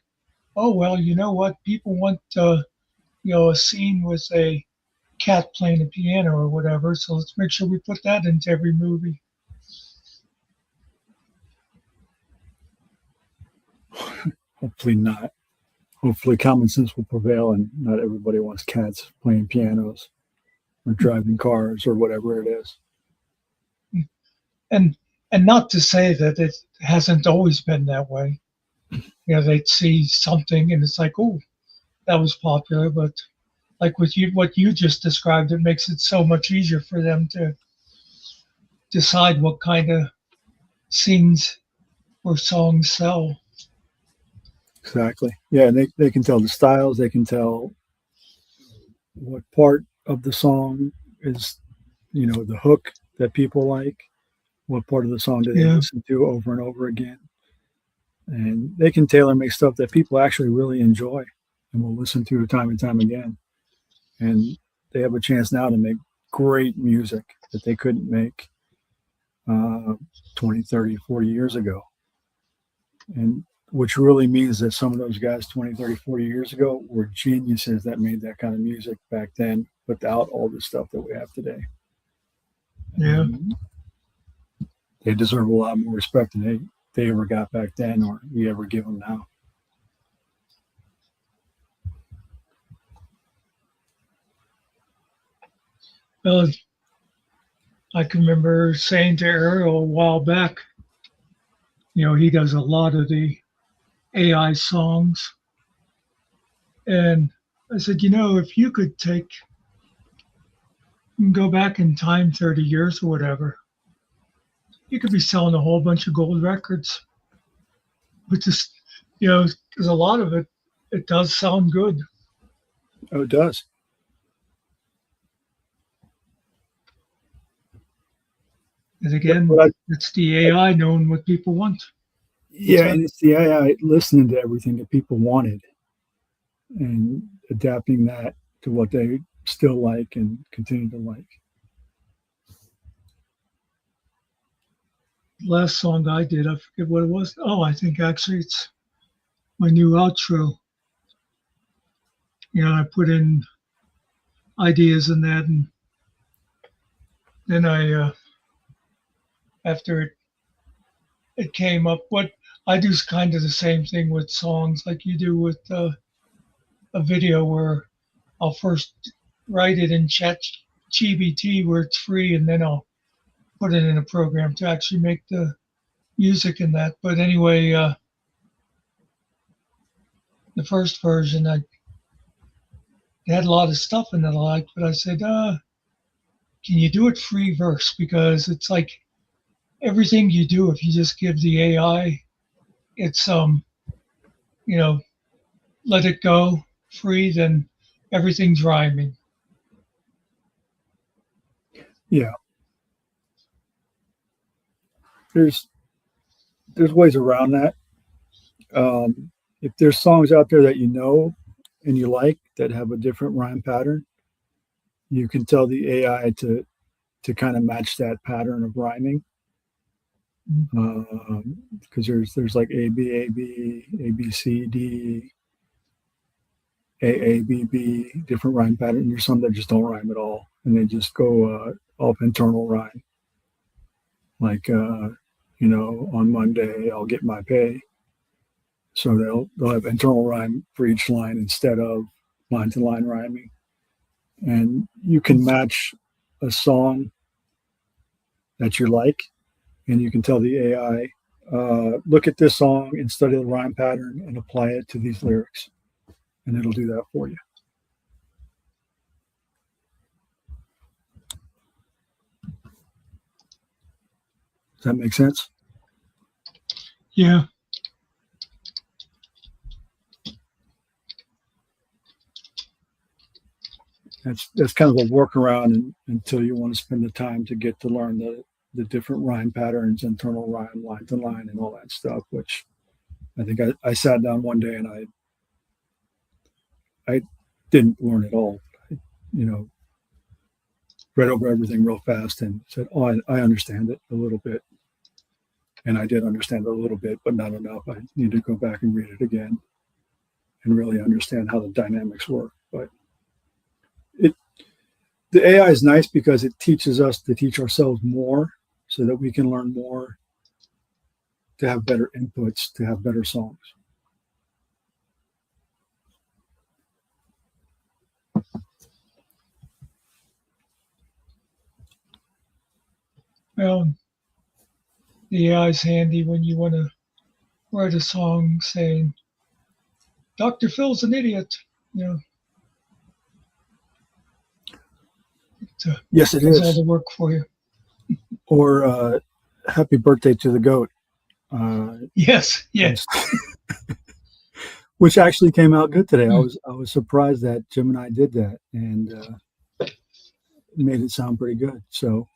oh well, you know what? People want a scene with a cat playing a piano or whatever, so let's make sure we put that into every movie. Hopefully not. Hopefully common sense will prevail and not everybody wants cats playing pianos or driving cars or whatever it is. And not to say that it hasn't always been that way. They'd see something and it's like, oh, that was popular, but like with you, what you just described, it makes it so much easier for them to decide what kind of scenes or songs sell. Exactly. Yeah, and they can tell the styles, they can tell what part of the song is, the hook that people like, what part of the song do they Yeah. listen to over and over again. And they can tailor make stuff that people actually really enjoy and will listen to time and time again. And they have a chance now to make great music that they couldn't make 20, 30, 40 years ago. And which really means that some of those guys 20, 30, 40 years ago were geniuses that made that kind of music back then without all the stuff that we have today. Yeah. And they deserve a lot more respect than they ever got back then or we ever give them now. Well, I can remember saying to Ariel a while back, he does a lot of the AI songs. And I said, if you could go back in time 30 years or whatever, you could be selling a whole bunch of gold records. But just, because a lot of it does sound good. Oh, it does. And again, it's the AI knowing what people want. Yeah, and it's the AI listening to everything that people wanted and adapting that to what they still like and continue to like. Last song I did, I forget what it was. Oh, I think actually it's my new outro. I put in ideas in that, and then I, after it came up, what I do is kind of the same thing with songs, like you do with a video, where I'll first write it in Chat GBT where it's free, and then I'll put it in a program to actually make the music in that. But anyway, the first version, it had a lot of stuff in it I liked, but I said, can you do it free verse? Because it's like everything you do, if you just give the AI, it's let it go free, then everything's rhyming. Yeah. There's ways around that. If there's songs out there that and you like that have a different rhyme pattern, you can tell the AI to kind of match that pattern of rhyming. Because there's like A B A B A B C D A B B different rhyme pattern. There's some that just don't rhyme at all, and they just go off internal rhyme. Like on Monday I'll get my pay. So they'll have internal rhyme for each line instead of line to line rhyming. And you can match a song that you like, and you can tell the AI, look at this song and study the rhyme pattern and apply it to these lyrics. And it'll do that for you. Does that make sense? Yeah. That's kind of a workaround until you want to spend the time to get to learn the different rhyme patterns, internal rhyme, line to line, and all that stuff, which I think I sat down one day and I didn't learn it all. Read over everything real fast and said, oh, I understand it a little bit. And I did understand it a little bit, but not enough. I need to go back and read it again and really understand how the dynamics work. But the AI is nice because it teaches us to teach ourselves more so that we can learn more, to have better inputs, to have better songs. Well, the AI is handy when you want to write a song saying, Dr. Phil's an idiot. You know, Yes, it does all is. the work for you. Or happy birthday to the goat. Yes, yes. Which actually came out good today. I was surprised that Gemini did that and made it sound pretty good. So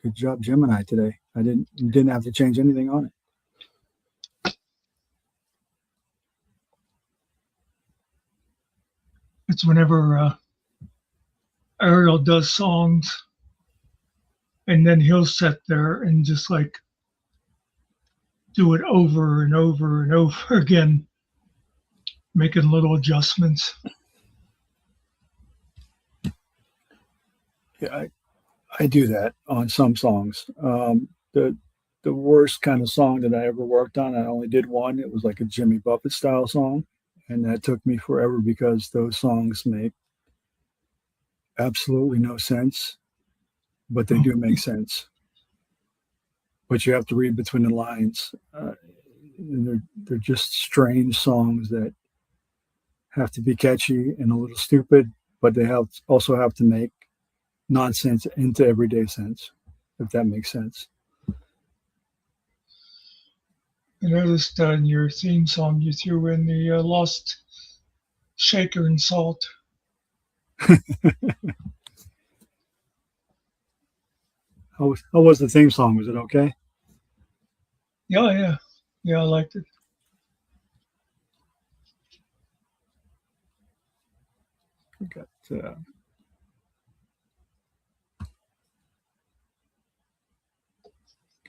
good job, Gemini, today. I didn't have to change anything on it. It's whenever Ariel does songs, and then he'll sit there and just like do it over and over and over again, making little adjustments. Yeah, I do that on some songs. The worst kind of song that I ever worked on, I only did one. It was like a Jimmy Buffett style song, and that took me forever because those songs make absolutely no sense, but they do make sense. But you have to read between the lines. They're just strange songs that have to be catchy and a little stupid, but they also have to make nonsense into everyday sense, if that makes sense. I noticed in your theme song you threw in the Lost Shaker and Salt. How was the theme song? Was it okay? Yeah, I liked it.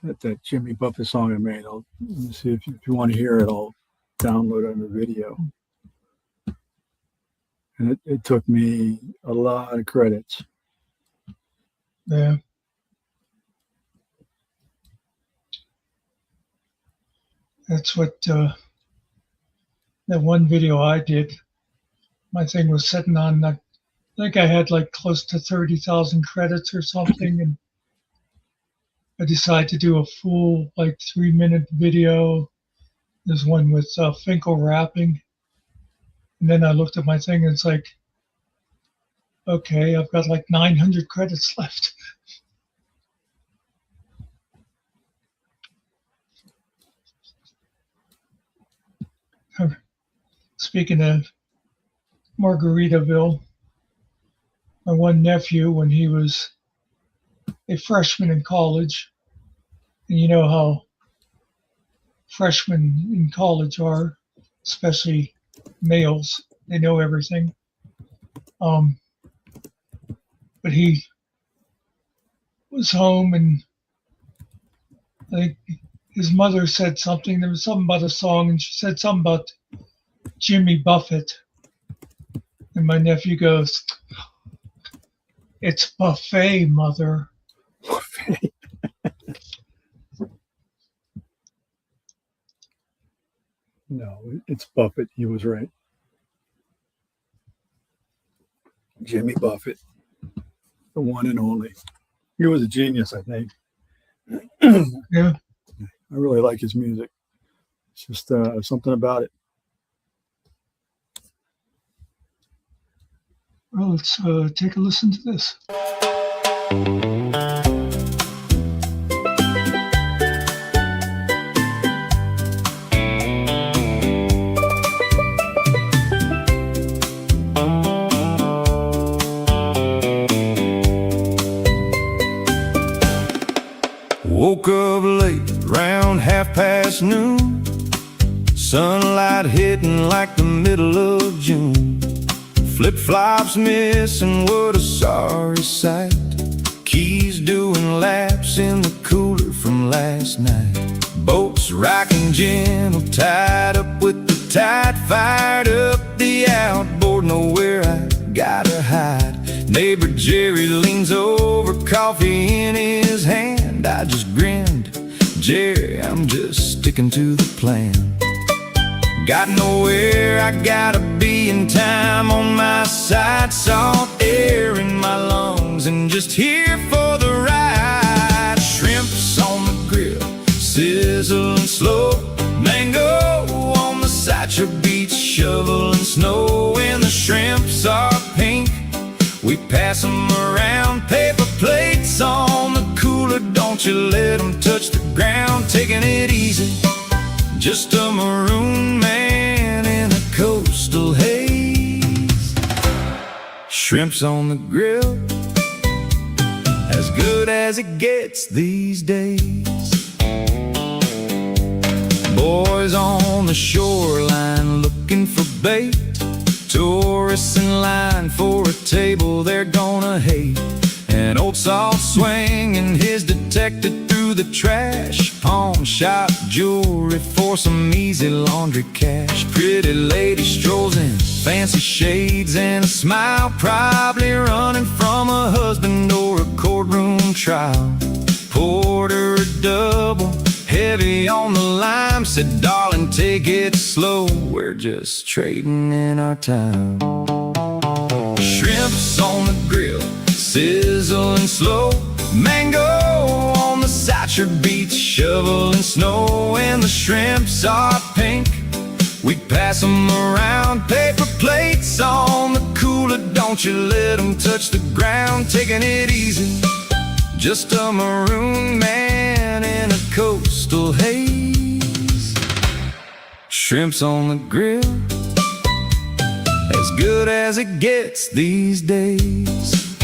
Got that Jimmy Buffett song I made. Let me see if you want to hear it. I'll download it on the video. And it took me a lot of credits. Yeah. That's what that one video I did. My thing was sitting on, I think I had like close to 30,000 credits or something. And I decided to do a full like 3-minute video. There's one with Finkel rapping. And then I looked at my thing and it's like, okay, I've got like 900 credits left. Speaking of Margaritaville, my one nephew, when he was a freshman in college, and you know how freshmen in college are, especially males, they know everything. But he was home, and I think his mother said something. There was something about a song, and she said something about Jimmy Buffett. And my nephew goes, "It's buffet, mother." Buffet. No, it's Buffett. He was right. Jimmy Buffett, the one and only. He was a genius, I think. Yeah. I really like his music. It's just something about it. Well, let's take a listen to this. Woke up late, around noon. Sunlight hitting like the middle of June. Flip-flops missing, what a sorry sight. Keys doing laps in the cooler from from last night. Boats rocking gentle, tied up with the tide. Fired up the outboard, nowhere I gotta hide. Neighbor Jerry leans over, coffee in his hand. I just grinned, Jerry, I'm just sticking to the plan. Got nowhere, I gotta be in time on my side. Salt air in my lungs and just here for the ride. Shrimps on the grill, sizzling slow. Mango on the side, your beach shoveling snow. When the shrimps are pink, we pass them around. Paper plates on the cooler, don't you let them touch the ground. Taking it easy, just a maroon man in a coastal haze. Shrimps on the grill, as good as it gets these days. Boys on the shoreline looking for bait. Tourists in line for a table they're gonna hate. An old salt swinging his detector through the trash. Pawn shop jewelry for some easy laundry cash. Pretty lady strolls in, fancy shades and a smile. Probably running from a husband or a courtroom trial. Poured her a double, heavy on the lime. Said, darling, take it slow, we're just trading in our time. Shrimps on the grill, sizzling slow. Mango on the side, your beach shoveling snow. And the shrimps are pink, we pass them around. Paper plates on the cooler, don't you let them touch the ground. Taking it easy, just a maroon man in a coastal haze. Shrimps on the grill, as good as it gets these days.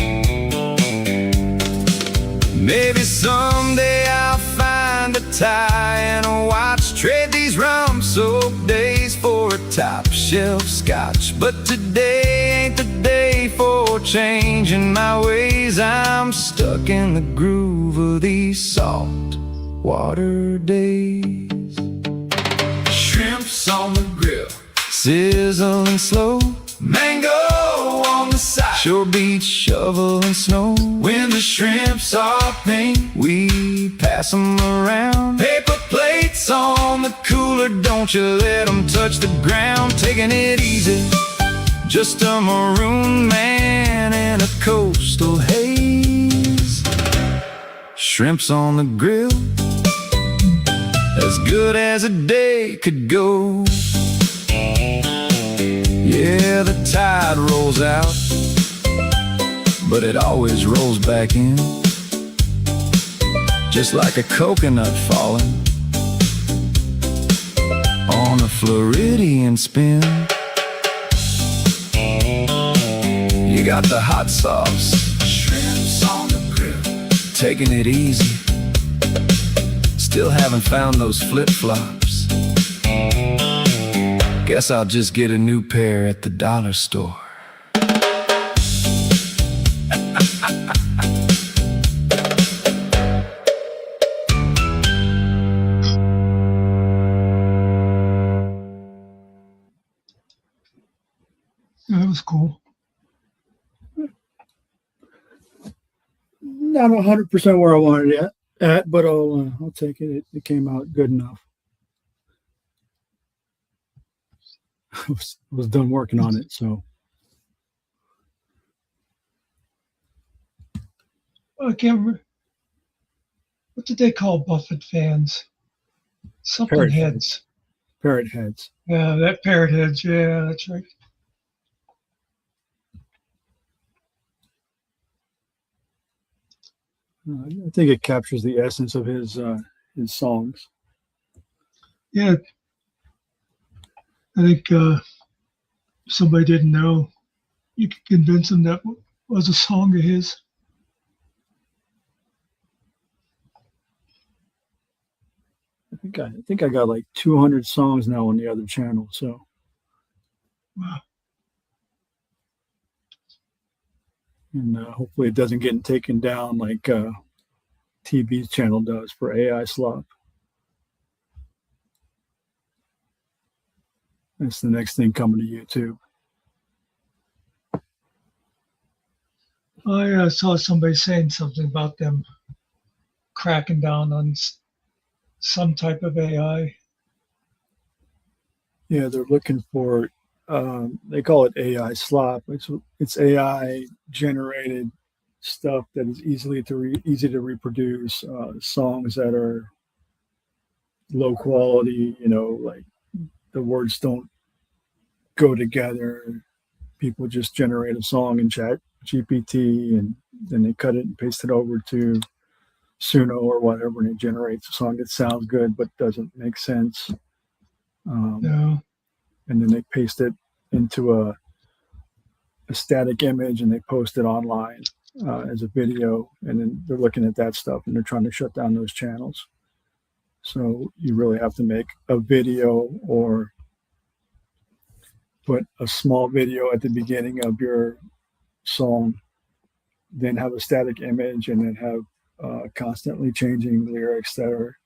Maybe someday I'll find a tie and a watch. Trade these rum-soaked days for a top-shelf scotch. But today ain't the day for changing my ways. I'm stuck in the groove of these salt water days. Shrimps on the grill, sizzling slow. Mango on the side, shore beach shoveling snow. When the shrimps are pink, we pass them around. Paper plates on the cooler, don't you let them touch the ground. Taking it easy, just a maroon man in a coastal haze. Shrimps on the grill, as good as a day could go. Yeah, the tide rolls out, but it always rolls back in. Just like a coconut falling on a Floridian spin. You got the hot sauce, shrimps on the grill, taking it easy. Still haven't found those flip-flops. Guess I'll just get a new pair at the dollar store. That was cool. Not 100% where I wanted it at, but I'll take it. It came out good enough. I was done working on it, so. I can't remember. What did they call Buffett fans? Something Parrot heads. Parrot heads. Yeah, that parrot heads. Yeah, that's right. I think it captures the essence of his songs. Yeah, I think if somebody didn't know, you could convince them that was a song of his. I think I got like 200 songs now on the other channel. So. Wow. And hopefully it doesn't get taken down like TV channel does for AI slop. It's the next thing coming to YouTube. I saw somebody saying something about them cracking down on some type of AI. Yeah, they're looking for. They call it AI slop. It's AI generated stuff that is easy to reproduce. Songs that are low quality. Like the words don't go together. People just generate a song in Chat GPT, and then they cut it and paste it over to Suno or whatever, and it generates a song that sounds good but doesn't make sense. No. And then they paste it into a static image and they post it online as a video, and then they're looking at that stuff and they're trying to shut down those channels. So you really have to make a video or put a small video at the beginning of your song, then have a static image, and then have constantly changing lyrics that are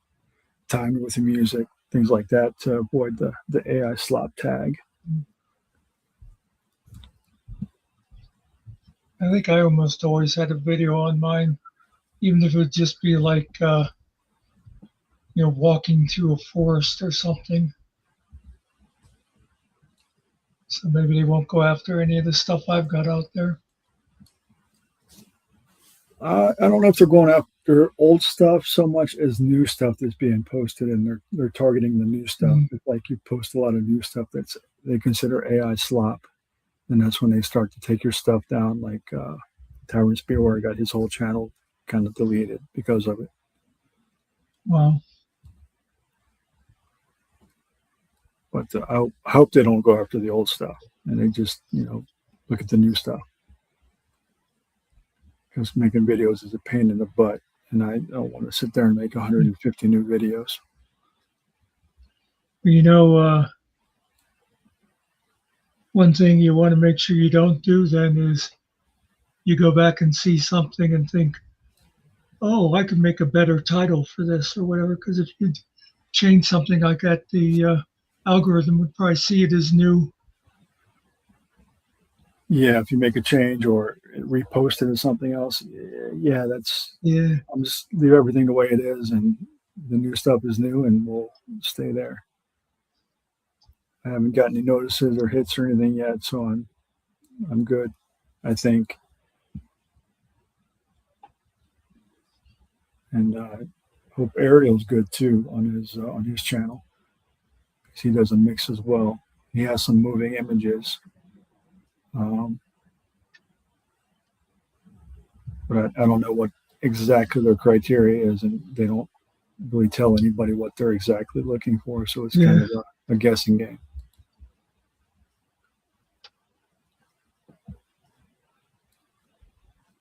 timed with the music, things like that, to avoid the AI slop tag. I think I almost always had a video on mine, even if it would just be like, walking through a forest or something. So maybe they won't go after any of the stuff I've got out there. I don't know if they're going after old stuff so much as new stuff that's being posted, and they're targeting the new stuff. It's like you post a lot of new stuff that's they consider AI slop, and that's when they start to take your stuff down. Like Tyrone Spearware got his whole channel kind of deleted because of it. Wow. But I hope they don't go after the old stuff and they just look at the new stuff. Because making videos is a pain in the butt, and I don't want to sit there and make 150 new videos. One thing you want to make sure you don't do then is you go back and see something and think, oh, I could make a better title for this or whatever. Because if you change something like that, the algorithm would probably see it as new. Yeah, if you make a change or repost it as something else, I'm just leave everything the way it is, and the new stuff is new, and we'll stay there. I haven't got any notices or hits or anything yet, so I'm good, I think. And I hope Ariel's good too on his channel, because he does a mix as well. He has some moving images. But I don't know what exactly their criteria is, and they don't really tell anybody what they're exactly looking for. So it's kind of a guessing game.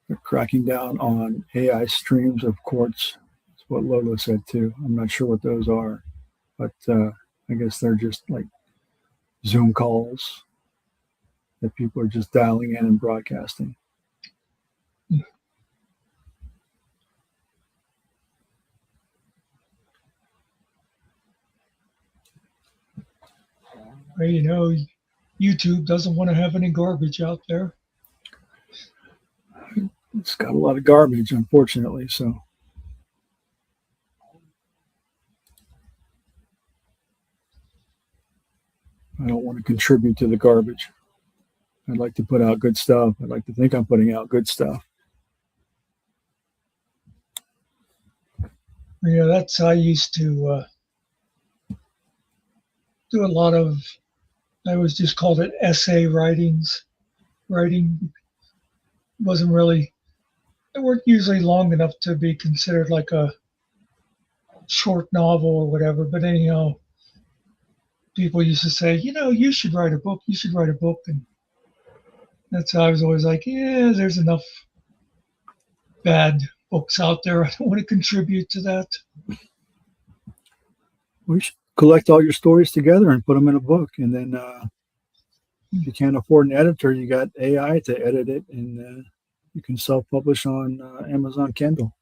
They're cracking down on AI streams of quartz. That's what Lolo said too. I'm not sure what those are, but I guess they're just like Zoom calls that people are just dialing in and broadcasting. Well, YouTube doesn't want to have any garbage out there. It's got a lot of garbage, unfortunately, so. I don't want to contribute to the garbage. I'd like to put out good stuff. I'd like to think I'm putting out good stuff. Yeah, that's I used to do a lot of. I always just called it essay writing. Wasn't really. They weren't usually long enough to be considered like a short novel or whatever. But anyhow, people used to say, you should write a book. You should write a book, and that's how I was always like, yeah, there's enough bad books out there. I don't want to contribute to that. We should collect all your stories together and put them in a book. And then if you can't afford an editor, you got AI to edit it, and you can self-publish on Amazon Kindle.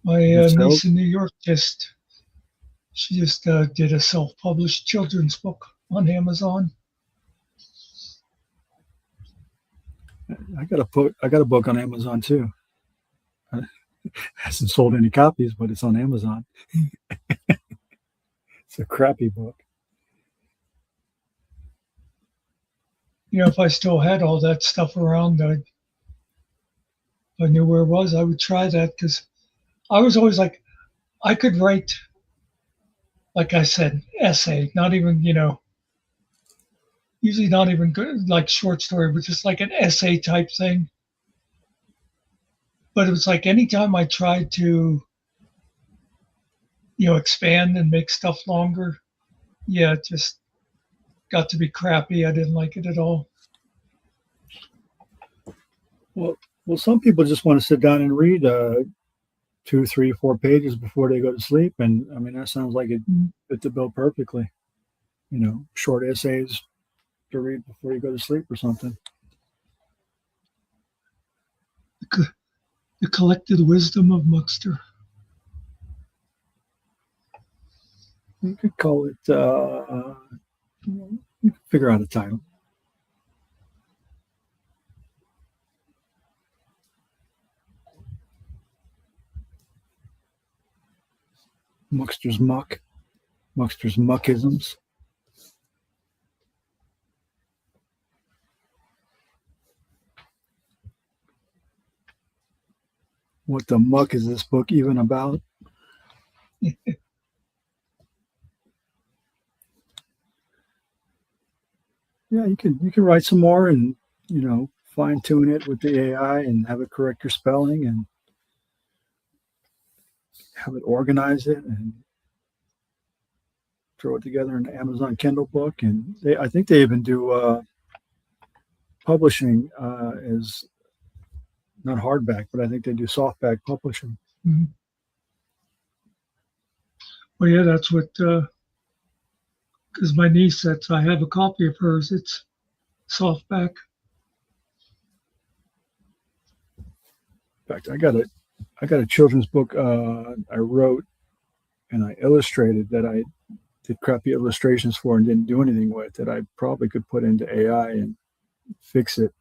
My It niece sells. in New York she just did a self-published children's book on Amazon. I got a book on Amazon too. It hasn't sold any copies, but it's on Amazon. It's a crappy book. You know, if I still had all that stuff around, if I knew where it was, I would try that because I was always like, I could write, like I said, essay, not even, usually not even good, like short story, but just like an essay type thing. But it was like anytime I tried to, expand and make stuff longer, yeah, it just got to be crappy. I didn't like it at all. Well, some people just want to sit down and read 2, 3, 4 pages before they go to sleep, and I mean that sounds like it fit the bill perfectly. Short essays to read before you go to sleep or something. The collected wisdom of Muckster. You could call it. You could figure out a title. Muckster's muck. Muckster's muckisms. What the muck is this book even about? Yeah, you can write some more and fine tune it with the AI and have it correct your spelling and have it organize it and throw it together in an Amazon Kindle book. And I think they even do publishing as not hardback, but I think they do softback publishing. Mm-hmm. Well, yeah, that's what, because my niece, I have a copy of hers. It's softback. In fact, I got a children's book I wrote and I illustrated that I did crappy illustrations for and didn't do anything with that I probably could put into AI and fix it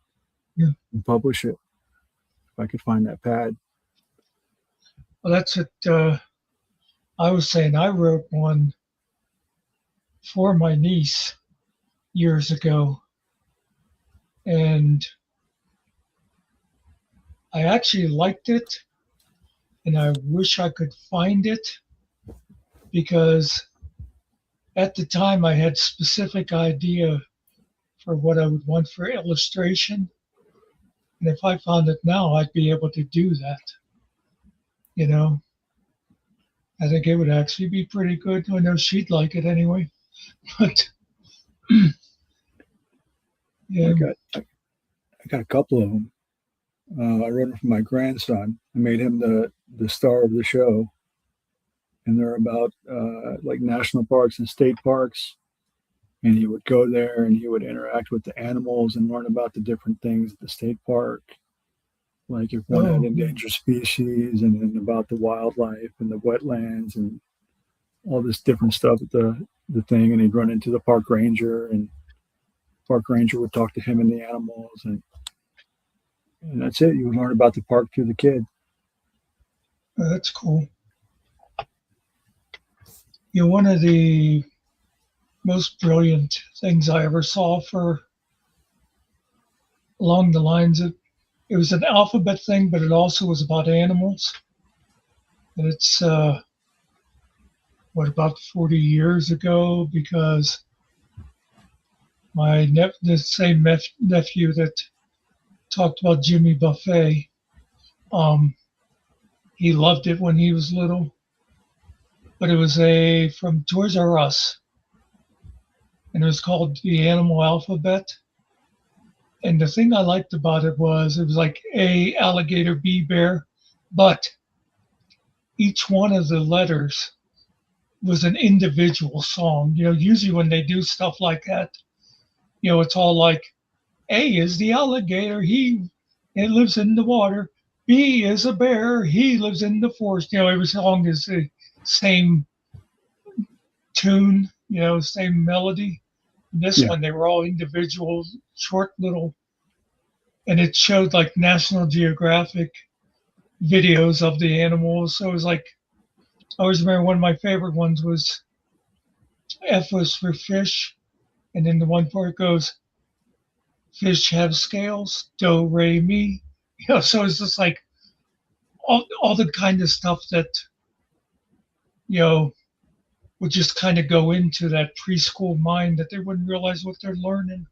and publish it if I could find that pad. Well, that's what I was saying. I wrote one for my niece years ago, and I actually liked it, and I wish I could find it because at the time I had specific idea for what I would want for illustration. And if I found it now, I'd be able to do that. I think it would actually be pretty good. I know she'd like it anyway. But yeah, I got a couple of them. I wrote them for my grandson. I made him the star of the show, and they're about like national parks and state parks. And he would go there and he would interact with the animals and learn about the different things at the state park, like if one had endangered species and then about the wildlife and the wetlands and all this different stuff at the thing. And he'd run into the park ranger, and park ranger would talk to him and the animals, and that's it. You would learn about the park through the kid. that's cool. One of the most brilliant things I ever saw for along the lines of, it was an alphabet thing, but it also was about animals. And it's about 40 years ago, because my the same nephew that talked about Jimmy Buffet, he loved it when he was little. But it was from Toys R Us, and it was called The Animal Alphabet. And the thing I liked about it was like A, alligator, B, bear, but each one of the letters was an individual song. Usually when they do stuff like that, it's all like A is the alligator. It lives in the water. B is a bear. He lives in the forest. Every song is the same tune, same melody. This Yeah. one, they were all individual, short little, and it showed like National Geographic videos of the animals. So it was like, I always remember one of my favorite ones was F was for fish. And then the one part goes, fish have scales, do, re, mi. So it's just like all the kind of stuff that, would just kind of go into that preschool mind that they wouldn't realize what they're learning.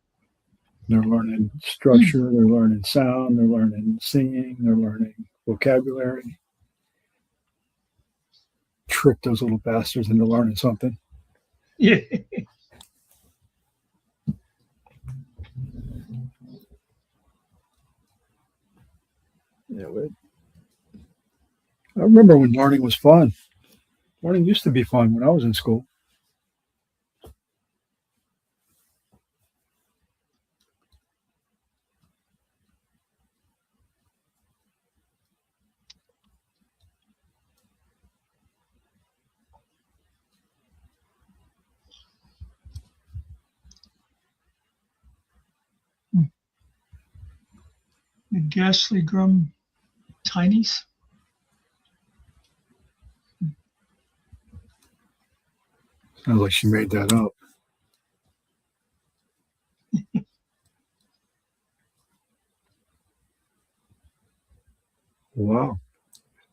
They're learning structure, they're learning sound, they're learning singing, they're learning vocabulary. Trick those little bastards into learning something. Yeah. Yeah, I remember when learning was fun. Learning used to be fun when I was in school. The ghastly grum tinies. Sounds like she made that up. Wow.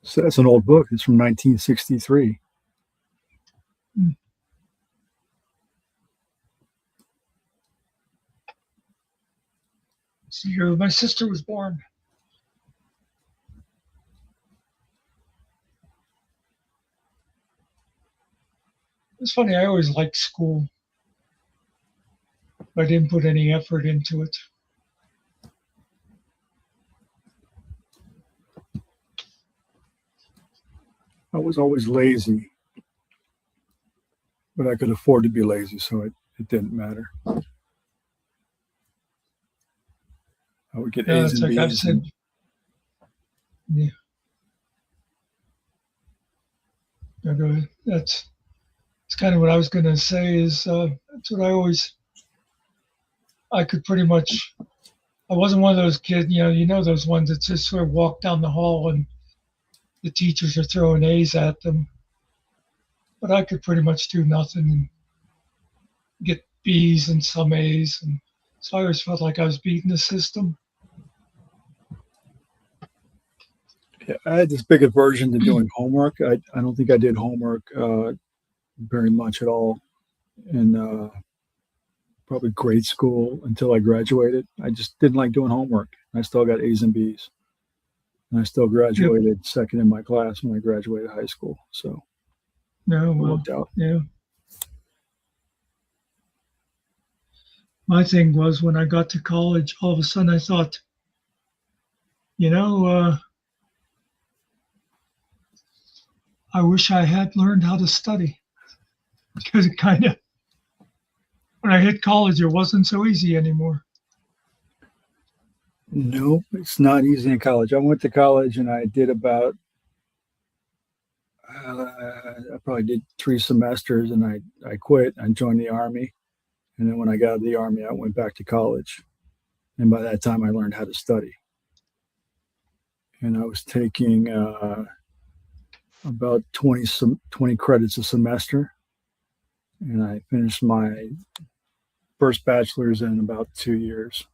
So that's an old book. It's from 1963. It's the year my sister was born. It's funny, I always liked school, but I didn't put any effort into it. I was always lazy, but I could afford to be lazy, so it didn't matter. I would get A's and Like I've B's. said, yeah. No, go ahead. That's kind of what I was going to say is that's what I could pretty much, I wasn't one of those kids, those ones that just sort of walk down the hall and the teachers are throwing A's at them. But I could pretty much do nothing and get B's and some A's. And so I always felt like I was beating the system. Yeah, I had this big aversion to doing homework. I don't think I did homework very much at all in probably grade school until I graduated. I just didn't like doing homework. I still got A's and B's. And I still graduated second in my class when I graduated high school. So No, it well, worked out. yeah. My thing was when I got to college, all of a sudden I thought, I wish I had learned how to study because it kind of, when I hit college, it wasn't so easy anymore. No, it's not easy in college. I went to college and I did about, I probably did 3 semesters and I quit and joined the Army. And then when I got out of the Army, I went back to college. And by that time, I learned how to study. And I was taking about 20 credits a semester. And I finished my first bachelor's in about 2 years.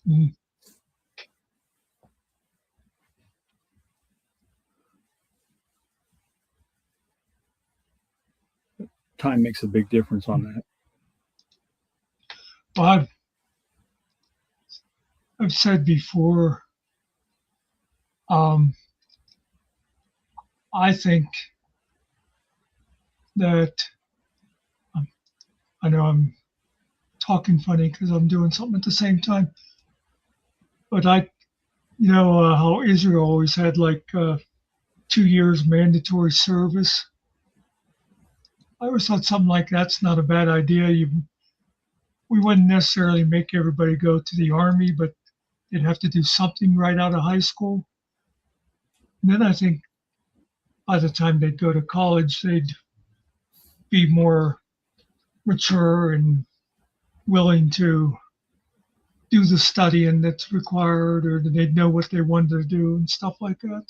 Mm. Time makes a big difference on that. Well, I've said before, I think that I know I'm talking funny because I'm doing something at the same time, but how Israel always had like 2 years mandatory service. I always thought something like that's not a bad idea. We wouldn't necessarily make everybody go to the army, but they'd have to do something right out of high school. And then I think by the time they'd go to college, they'd be more mature and willing to do the studying that's required, or they'd know what they wanted to do and stuff like that.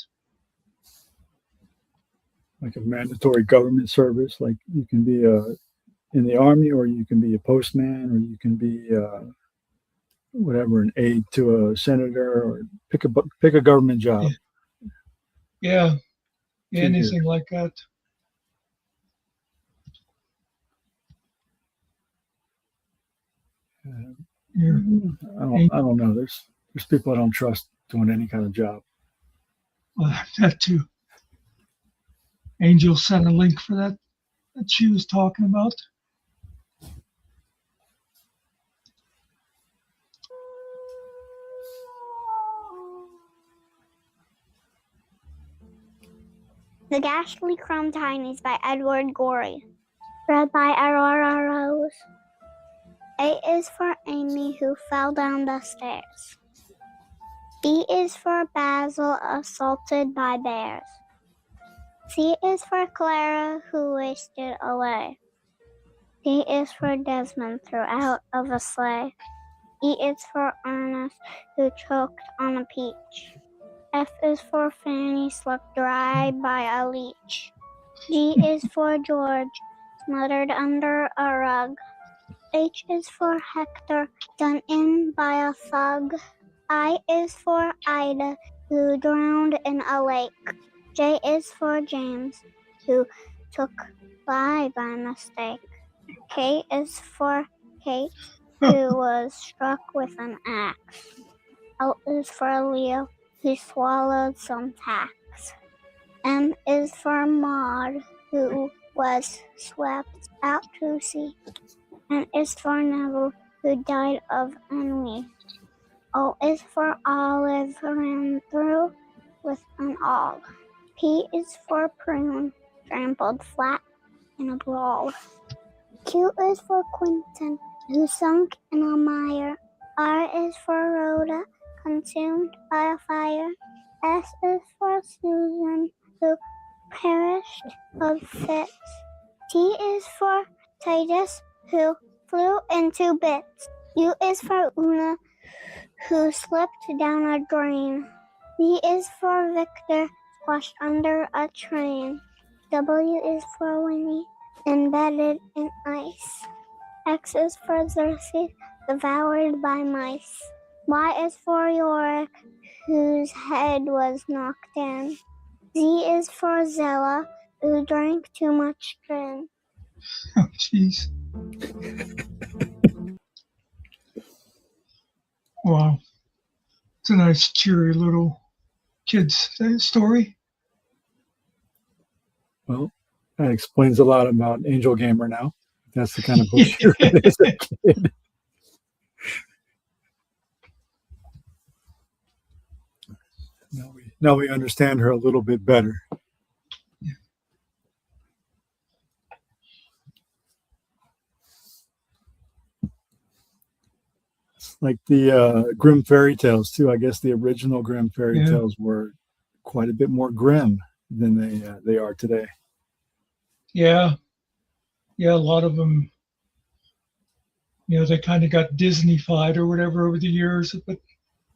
Like a mandatory government service, like you can be in the army, or you can be a postman, or you can be whatever, an aide to a senator, or pick a government job. Yeah, 2 years. anything like that. Yeah. I don't know. There's people I don't trust doing any kind of job. Well, that too. Angel sent a link for that she was talking about. The Ghastly Crumb Tinies by Edward Gorey. Read by Aurora Rose. A is for Amy, who fell down the stairs. B is for Basil, assaulted by bears. C is for Clara, who wasted away. D is for Desmond, threw out of a sleigh. E is for Ernest, who choked on a peach. F is for Fanny, swept dry by a leech. G is for George, smothered under a rug. H is for Hector, done in by a thug. I is for Ida, who drowned in a lake. J is for James, who took by mistake. K is for Kate, who was struck with an axe. L is for Leo, who swallowed some tacks. M is for Maud, who was swept out to sea. N is for Neville, who died of ennui. O is for Olive, ran through with an awl. P is for Prune, trampled flat in a brawl. Q is for Quentin, who sunk in a mire. R is for Rhoda, consumed by a fire. S is for Susan, who perished of fits. T is for Titus, who flew into bits. U is for Una, who slipped down a drain. V is for Victor, squashed under a train. W is for Winnie, embedded in ice. X is for Xerxes, devoured by mice. Y is for Yorick, whose head was knocked in. Z is for Zella, who drank too much gin. Oh, jeez. Wow. It's a nice, cheery little kid's story. Well, that explains a lot about Angel Gamer now. That's the kind of book you read as a kid. Now we understand her a little bit better. It's like the Grimm fairy tales too. I guess the original Grimm fairy tales were quite a bit more grim than they are today. Yeah, a lot of them, they kind of got Disney-fied or whatever over the years. But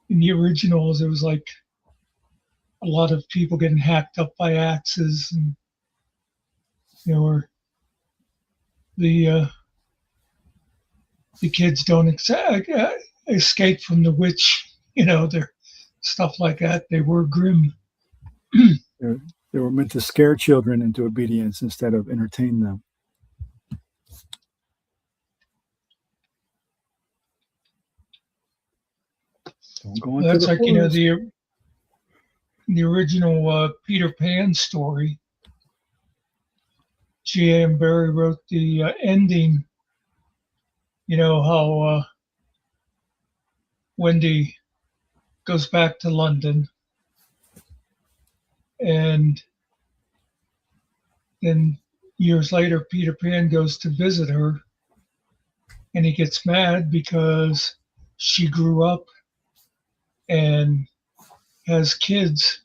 in the originals, it was like a lot of people getting hacked up by axes, and or the kids don't escape from the witch. They're stuff like that. They were grim. They were meant to scare children into obedience instead of entertain them. Don't go into That's the like forest. The original Peter Pan story. G.A.M. Barrie wrote the ending. How Wendy goes back to London, and then years later, Peter Pan goes to visit her, and he gets mad because she grew up and has kids,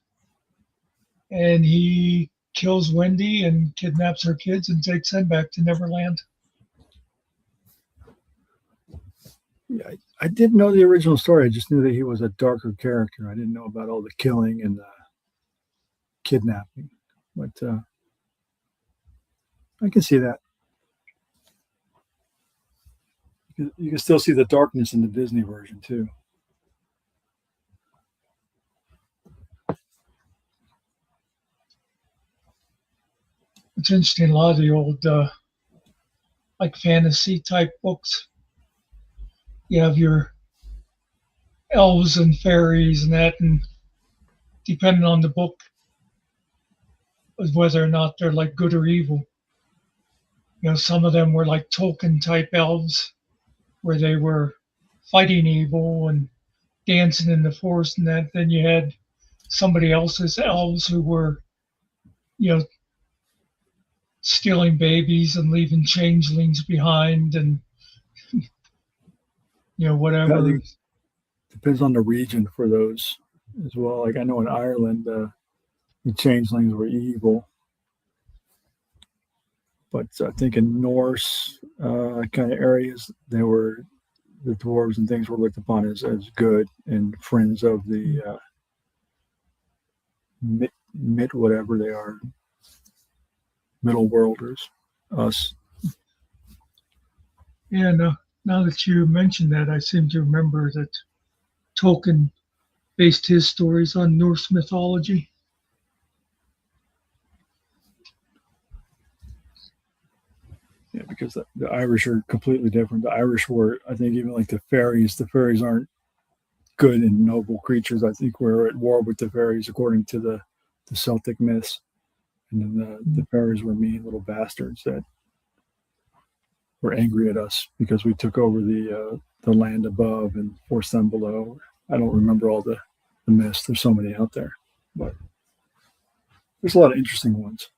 and he kills Wendy and kidnaps her kids and takes them back to Neverland. Yeah, I didn't know the original story. I just knew that he was a darker character. I didn't know about all the killing and the kidnapping. But I can see that. You can still see the darkness in the Disney version too. It's interesting. A lot of the old, like fantasy type books, you have your elves and fairies and that, and depending on the book, whether or not they're like good or evil. You know, some of them were like Tolkien type elves, where they were fighting evil and dancing in the forest and that. Then you had somebody else's elves who were, you know, stealing babies and leaving changelings behind, and you know, I whatever. think it depends on the region for those as well. Like I know in Ireland, the changelings were evil, but I think in Norse kind of areas, the dwarves and things were looked upon as good and friends of the mid whatever they are, middle worlders, us. Yeah, now that you mention that, I seem to remember that Tolkien based his stories on Norse mythology. Yeah, because the Irish are completely different. The Irish were, I think, even like the fairies aren't good and noble creatures. I think we're at war with the fairies according to the Celtic myths. And then the fairies were mean little bastards that were angry at us because we took over the land above and forced them below. I don't remember all the myths. There's so many out there, but there's a lot of interesting ones.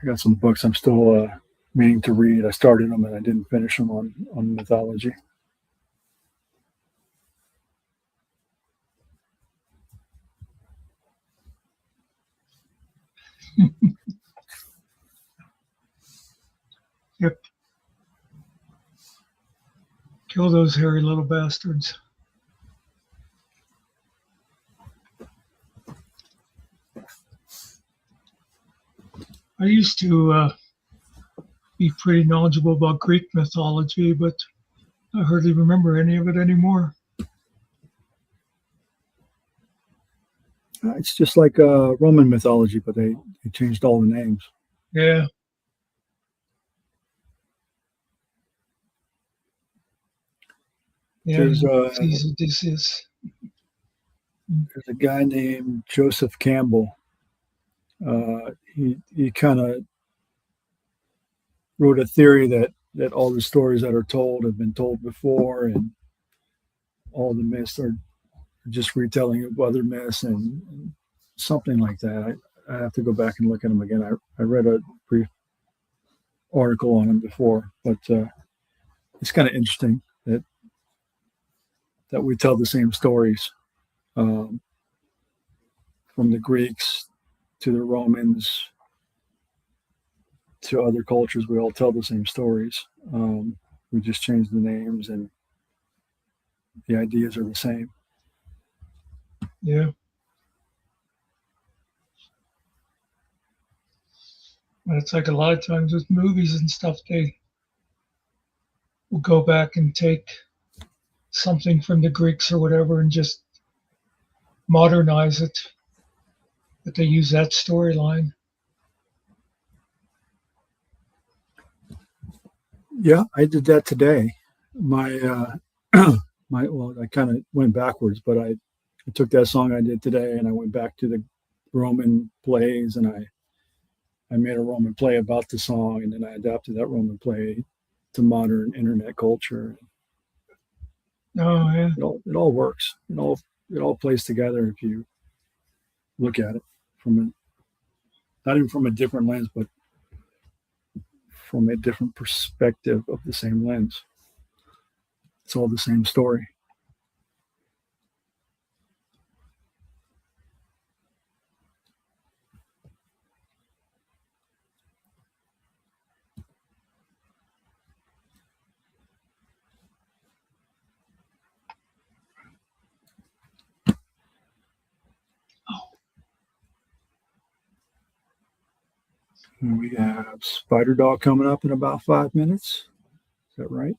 I got some books I'm still meaning to read. I started them and I didn't finish them on mythology. Yep. Kill those hairy little bastards. I used to be pretty knowledgeable about Greek mythology, but I hardly remember any of it anymore. It's just like Roman mythology, but they changed all the names. Yeah. Yeah, There's Odysseus. There's a guy named Joseph Campbell. He kind of wrote a theory that all the stories that are told have been told before, and all the myths are just retelling of other myths and something like that. I have to go back and look at them again. I read a brief article on him before, but it's kind of interesting that we tell the same stories, from the Greeks to the Romans to other cultures. We all tell the same stories. We just change the names, and the ideas are the same. Yeah. But it's like a lot of times with movies and stuff, they will go back and take something from the Greeks or whatever and just modernize it. But they use that storyline. Yeah, I did that today. My well, I kind of went backwards, but I took that song I did today and I went back to the Roman plays, and I made a Roman play about the song, and then I adapted that Roman play to modern internet culture. Oh yeah. It all works. It all plays together if you look at it from not even from a different lens, but from a different perspective of the same lens. It's all the same story. And we have Spider Dog coming up in about 5 minutes. Is that right?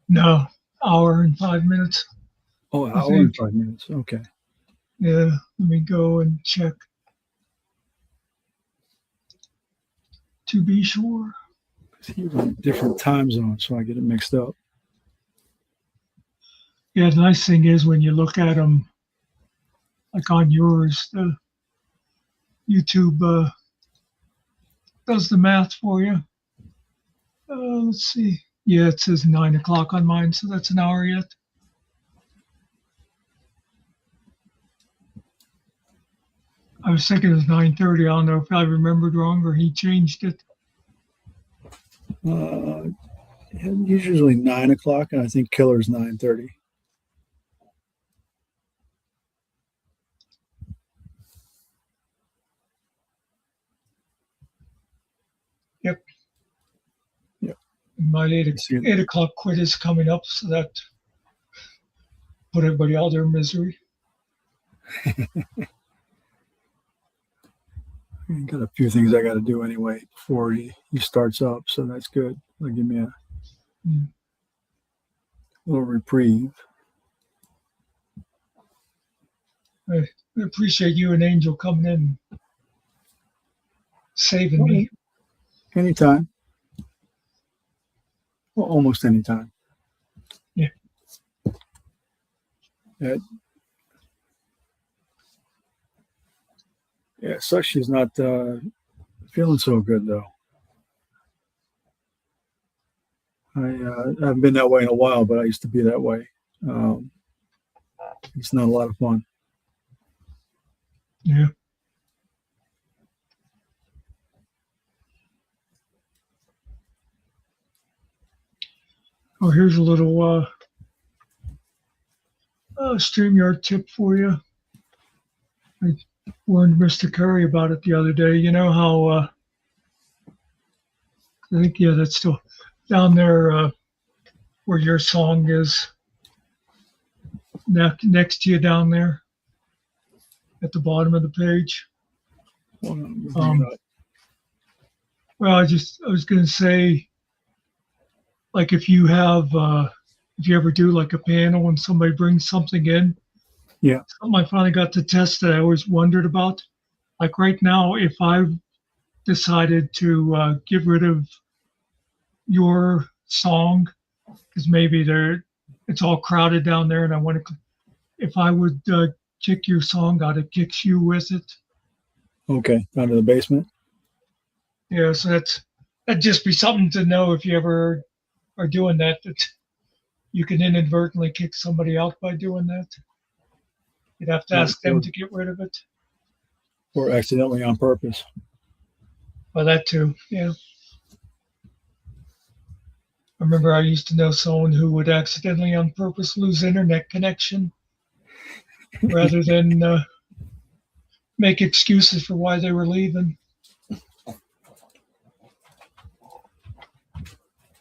No, hour and 5 minutes. Oh, I hour and think. 5 minutes. Okay. Yeah, let me go and check to be sure. He's on a different time zone, so I get it mixed up. Yeah, the nice thing is when you look at them, like on yours, the YouTube does the math for you. Let's see. Yeah, it says 9 o'clock on mine, so that's an hour yet. I was thinking it was 9:30. I don't know if I remembered wrong or he changed it. Usually 9 o'clock, and I think Killer's 9:30. Yep. Yep. My 8 o'clock quit is coming up, so that put everybody out of their misery. I got a few things I got to do anyway before he starts up, so that's good. It'll give me a little reprieve. I appreciate you and Angel coming in, saving me. Anytime. Well, almost anytime. Yeah. Yeah, it sucks she's not feeling so good, though. I haven't been that way in a while, but I used to be that way. It's not a lot of fun. Yeah. Oh, here's a little StreamYard tip for you. I warned Mr. Curry about it the other day. You know how I think, yeah, that's still down there where your song is next to you down there at the bottom of the page. Well, I was going to say, like if you ever do like a panel and somebody brings something in, yeah, something I finally got to test that I always wondered about. Like right now, if I decided to get rid of your song because maybe it's all crowded down there, and I want to, if I would kick your song out, it kicks you with it. Okay, down to the basement. Yeah, so that'd just be something to know if you ever are doing that you can inadvertently kick somebody out by doing that. You'd have to ask them to get rid of it. Or accidentally on purpose. Well, that too, yeah. I remember I used to know someone who would accidentally on purpose lose internet connection rather than make excuses for why they were leaving.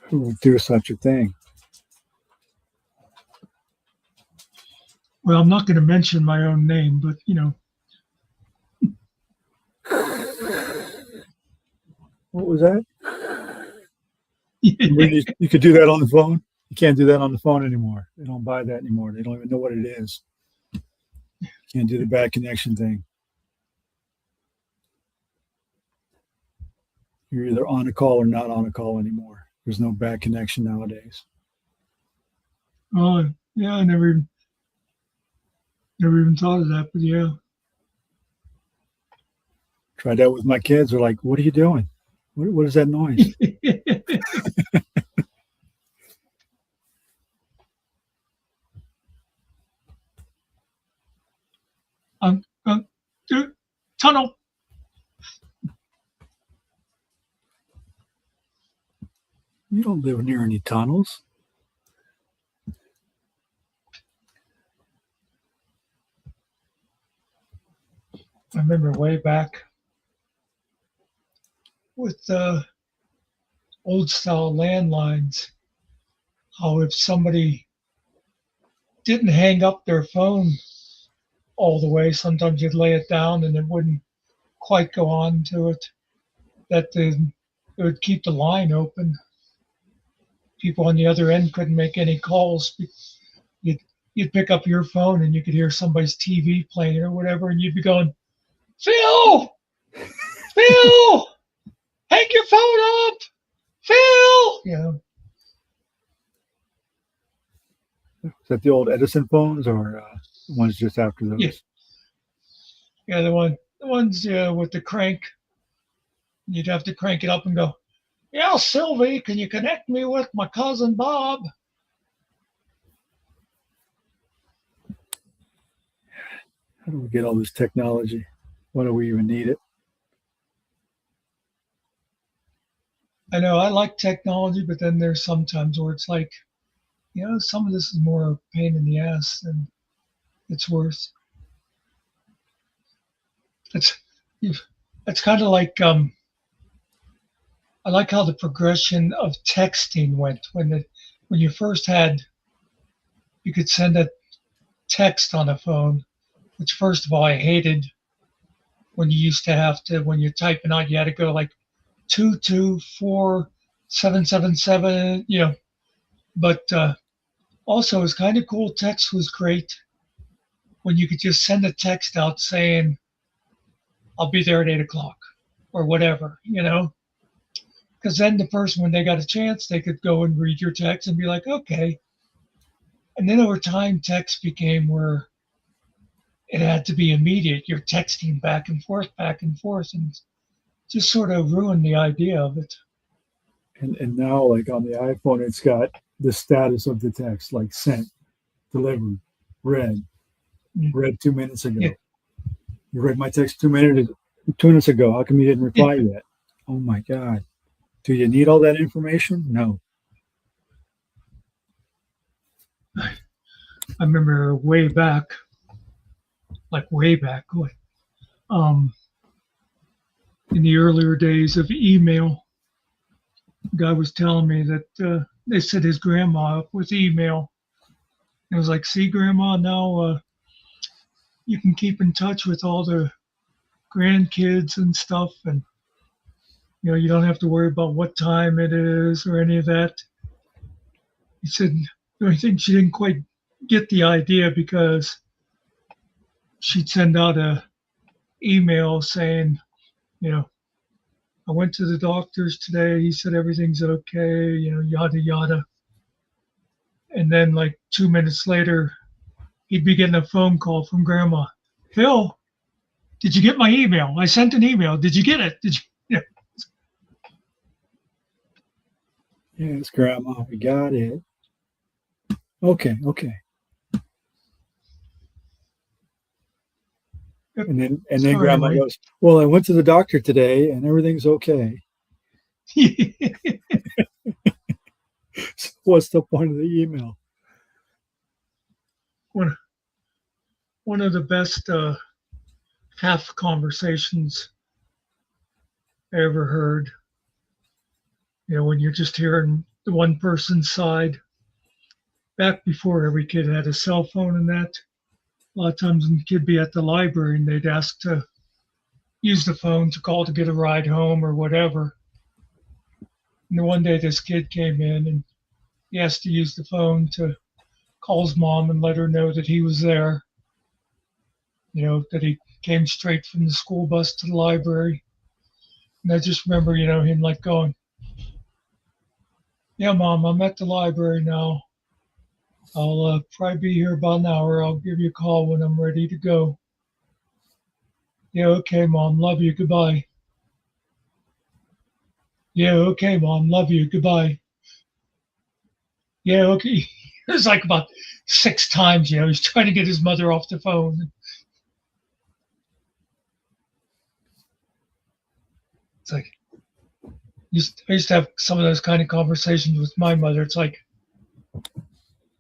Who would do such a thing? Well, I'm not going to mention my own name, but you know. What was that? You could do that on the phone. You can't do that on the phone anymore. They don't buy that anymore. They don't even know what it is. You can't do the bad connection thing. You're either on a call or not on a call anymore. There's no bad connection nowadays. Oh, yeah, I never even thought of that, but yeah. Tried that with my kids. They're like, "What are you doing? What is that noise?" Tunnel. You don't live near any tunnels. I remember way back with old style landlines, how if somebody didn't hang up their phone all the way, sometimes you'd lay it down and it wouldn't quite go on to it, it would keep the line open. People on the other end couldn't make any calls. You'd, you'd pick up your phone and you could hear somebody's TV playing or whatever, and you'd be going, Phil! Phil! Hang your phone up! Phil! Yeah. Is that the old Edison phones or ones just after those? Yeah. Yeah, the ones with the crank. You'd have to crank it up and go, yeah, Sylvie, can you connect me with my cousin Bob? How do we get all this technology? Why do we even need it? I know I like technology, but then there's sometimes where it's like, some of this is more a pain in the ass than it's worth. It's kind of like I like how the progression of texting went when you first you could send a text on a phone, which first of all I hated when you used to have to, when you're typing out, you had to go like 224-777, but also it was kind of cool. Text was great when you could just send a text out saying, I'll be there at 8 o'clock or whatever, because then the person, when they got a chance, they could go and read your text and be like, okay. And then over time, text became where it had to be immediate. You're texting back and forth, and just sort of ruined the idea of it. And now, like on the iPhone, it's got the status of the text, like sent, delivered, read 2 minutes ago. Yeah. You read my text 2 minutes ago. How come you didn't reply yet? Oh my God. Do you need all that information? No. I remember way back, in the earlier days of email, the guy was telling me that they set his grandma up with email. It was like, see, Grandma, now you can keep in touch with all the grandkids and stuff, and you don't have to worry about what time it is or any of that. He said the only thing, she didn't quite get the idea because she'd send out a email saying, I went to the doctor's today. He said everything's okay, yada yada. And then like 2 minutes later, he'd be getting a phone call from Grandma. Phil, did you get my email? I sent an email. Did you get it? Did you? Yes, Grandma, we got it. Okay. Yep. And then Grandma goes, well, I went to the doctor today and everything's okay. So what's the point of the email? One of the best half conversations I ever heard. When you're just hearing the one person's side. Back before every kid had a cell phone and that, a lot of times when the kid be at the library and they'd ask to use the phone to call to get a ride home or whatever. And then one day this kid came in and he asked to use the phone to call his mom and let her know that he was there. That he came straight from the school bus to the library. And I just remember, him like going, yeah, Mom, I'm at the library now. I'll probably be here about an hour. I'll give you a call when I'm ready to go. Yeah, okay, Mom. Love you. Goodbye. Yeah, okay, Mom. Love you. Goodbye. Yeah, okay. It was like about 6 times, he's trying to get his mother off the phone. It's like, I used to have some of those kind of conversations with my mother. It's like,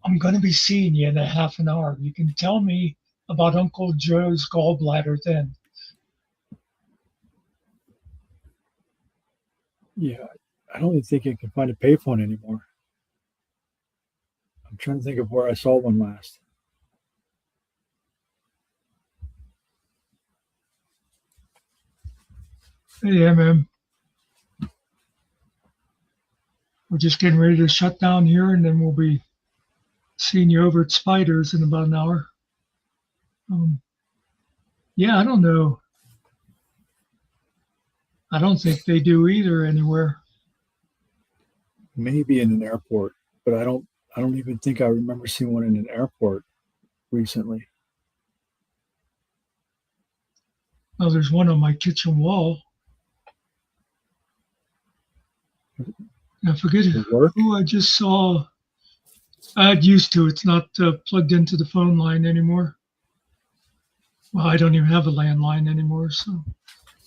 I'm going to be seeing you in a half an hour. You can tell me about Uncle Joe's gallbladder then. Yeah, I don't even think I can find a payphone anymore. I'm trying to think of where I saw one last. Yeah, man. We're just getting ready to shut down here, and then we'll be seeing you over at Spiders in about an hour. Yeah, I don't know. I don't think they do either anywhere. Maybe in an airport, but I don't even think I remember seeing one in an airport recently. Oh, there's one on my kitchen wall. I forget who I just saw. I'd used to. It's not plugged into the phone line anymore. Well, I don't even have a landline anymore. So,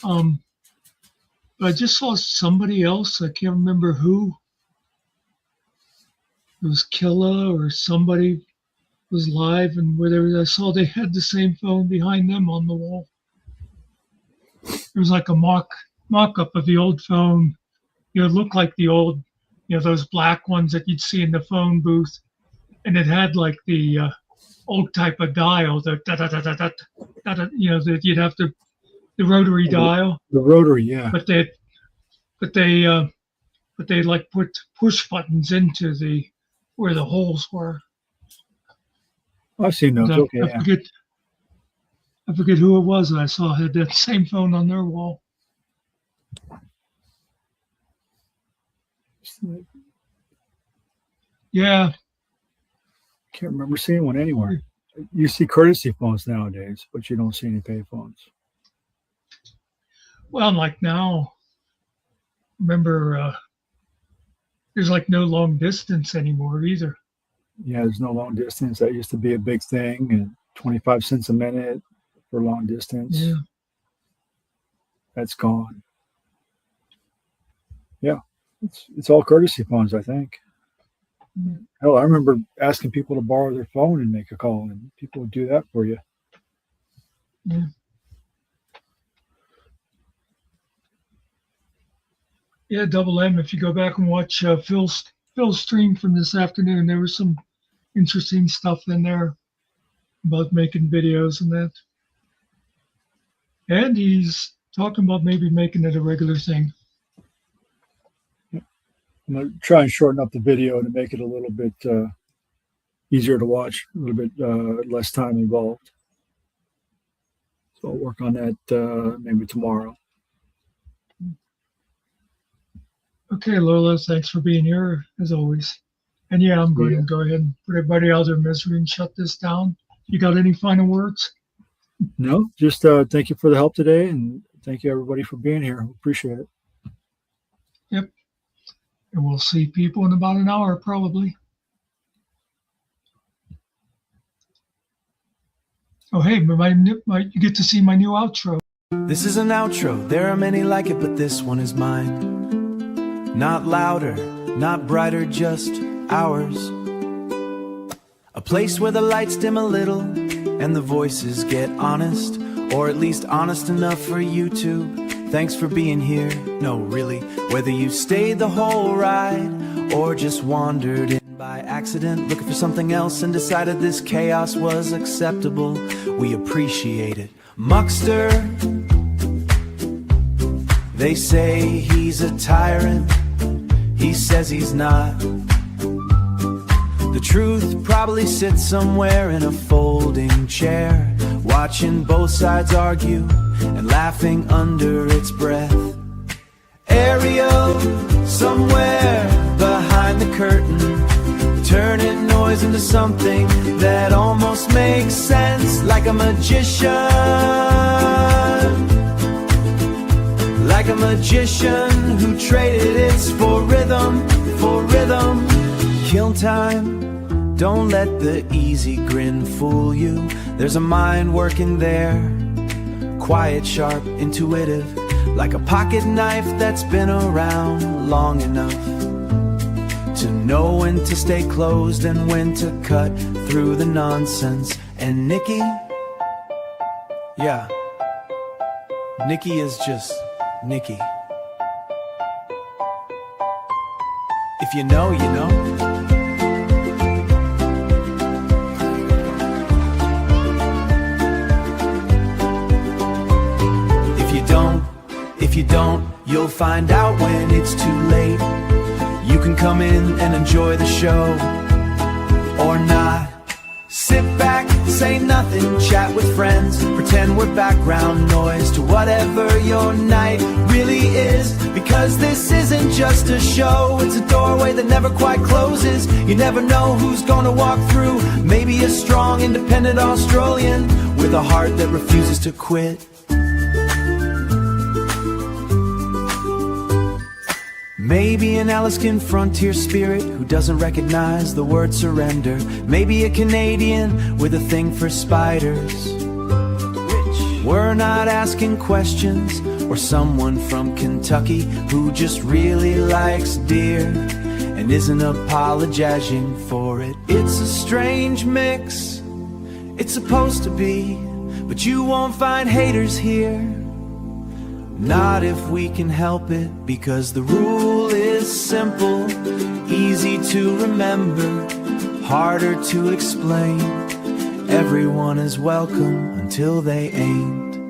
but I just saw somebody else. I can't remember who. It was Killa or somebody was live, and whatever. I saw they had the same phone behind them on the wall. It was like a mock-up of the old phone. You know, it looked like the old, those black ones that you'd see in the phone booth, and it had like the old type of dial, the that you'd have the rotary dial. The rotary, yeah. But they like put push buttons into where the holes were. I've seen those. Okay, I forget who it was that I saw had that same phone on their wall. Yeah. Can't remember seeing one anywhere. You see courtesy phones nowadays, but you don't see any pay phones. Well, like now, remember, there's like no long distance anymore either. Yeah, there's no long distance. That used to be a big thing, and 25 cents a minute for long distance. Yeah. That's gone. Yeah, it's all courtesy phones, I think. Yeah. Hell, I remember asking people to borrow their phone and make a call, and people would do that for you. Yeah. Yeah, Double M. If you go back and watch Phil's stream from this afternoon, there was some interesting stuff in there about making videos and that. And he's talking about maybe making it a regular thing. I'm going to try and shorten up the video to make it a little bit easier to watch, a little bit less time involved. So I'll work on that maybe tomorrow. Okay, Lola, thanks for being here as always. And yeah, I'm going to go ahead and put everybody out of their misery and shut this down. You got any final words? No, just thank you for the help today, and thank you everybody for being here. Appreciate it. Yep. And we'll see people in about an hour, probably. Oh, hey, you get to see my new outro. This is an outro. There are many like it, but this one is mine. Not louder, not brighter, just ours. A place where the lights dim a little and the voices get honest, or at least honest enough for YouTube. Thanks for being here. No, really, whether you stayed the whole ride or just wandered in by accident, looking for something else and decided this chaos was acceptable, we appreciate it. Muckster, they say he's a tyrant. He says he's not. The truth probably sits somewhere in a folding chair, watching both sides argue and laughing under its breath. Ariel, somewhere behind the curtain, turning noise into something that almost makes sense, like a magician. Like a magician who traded its for rhythm, for rhythm. Kill time, don't let the easy grin fool you. There's a mind working there, quiet, sharp, intuitive, like a pocket knife that's been around long enough to know when to stay closed and when to cut through the nonsense. And Nikki, yeah, Nikki is just Nikki. If you know, you know. If you don't, you'll find out when it's too late. You can come in and enjoy the show, or not. Sit back, say nothing, chat with friends, pretend we're background noise to whatever your night really is. Because this isn't just a show, it's a doorway that never quite closes. You never know who's gonna walk through. Maybe a strong, independent Australian with a heart that refuses to quit. Maybe an Alaskan frontier spirit who doesn't recognize the word surrender. Maybe a Canadian with a thing for spiders. We're not asking questions. Or someone from Kentucky who just really likes deer and isn't apologizing for it. It's a strange mix, it's supposed to be, but you won't find haters here. Not if we can help it, because the rule is simple, easy to remember, harder to explain. Everyone is welcome until they ain't.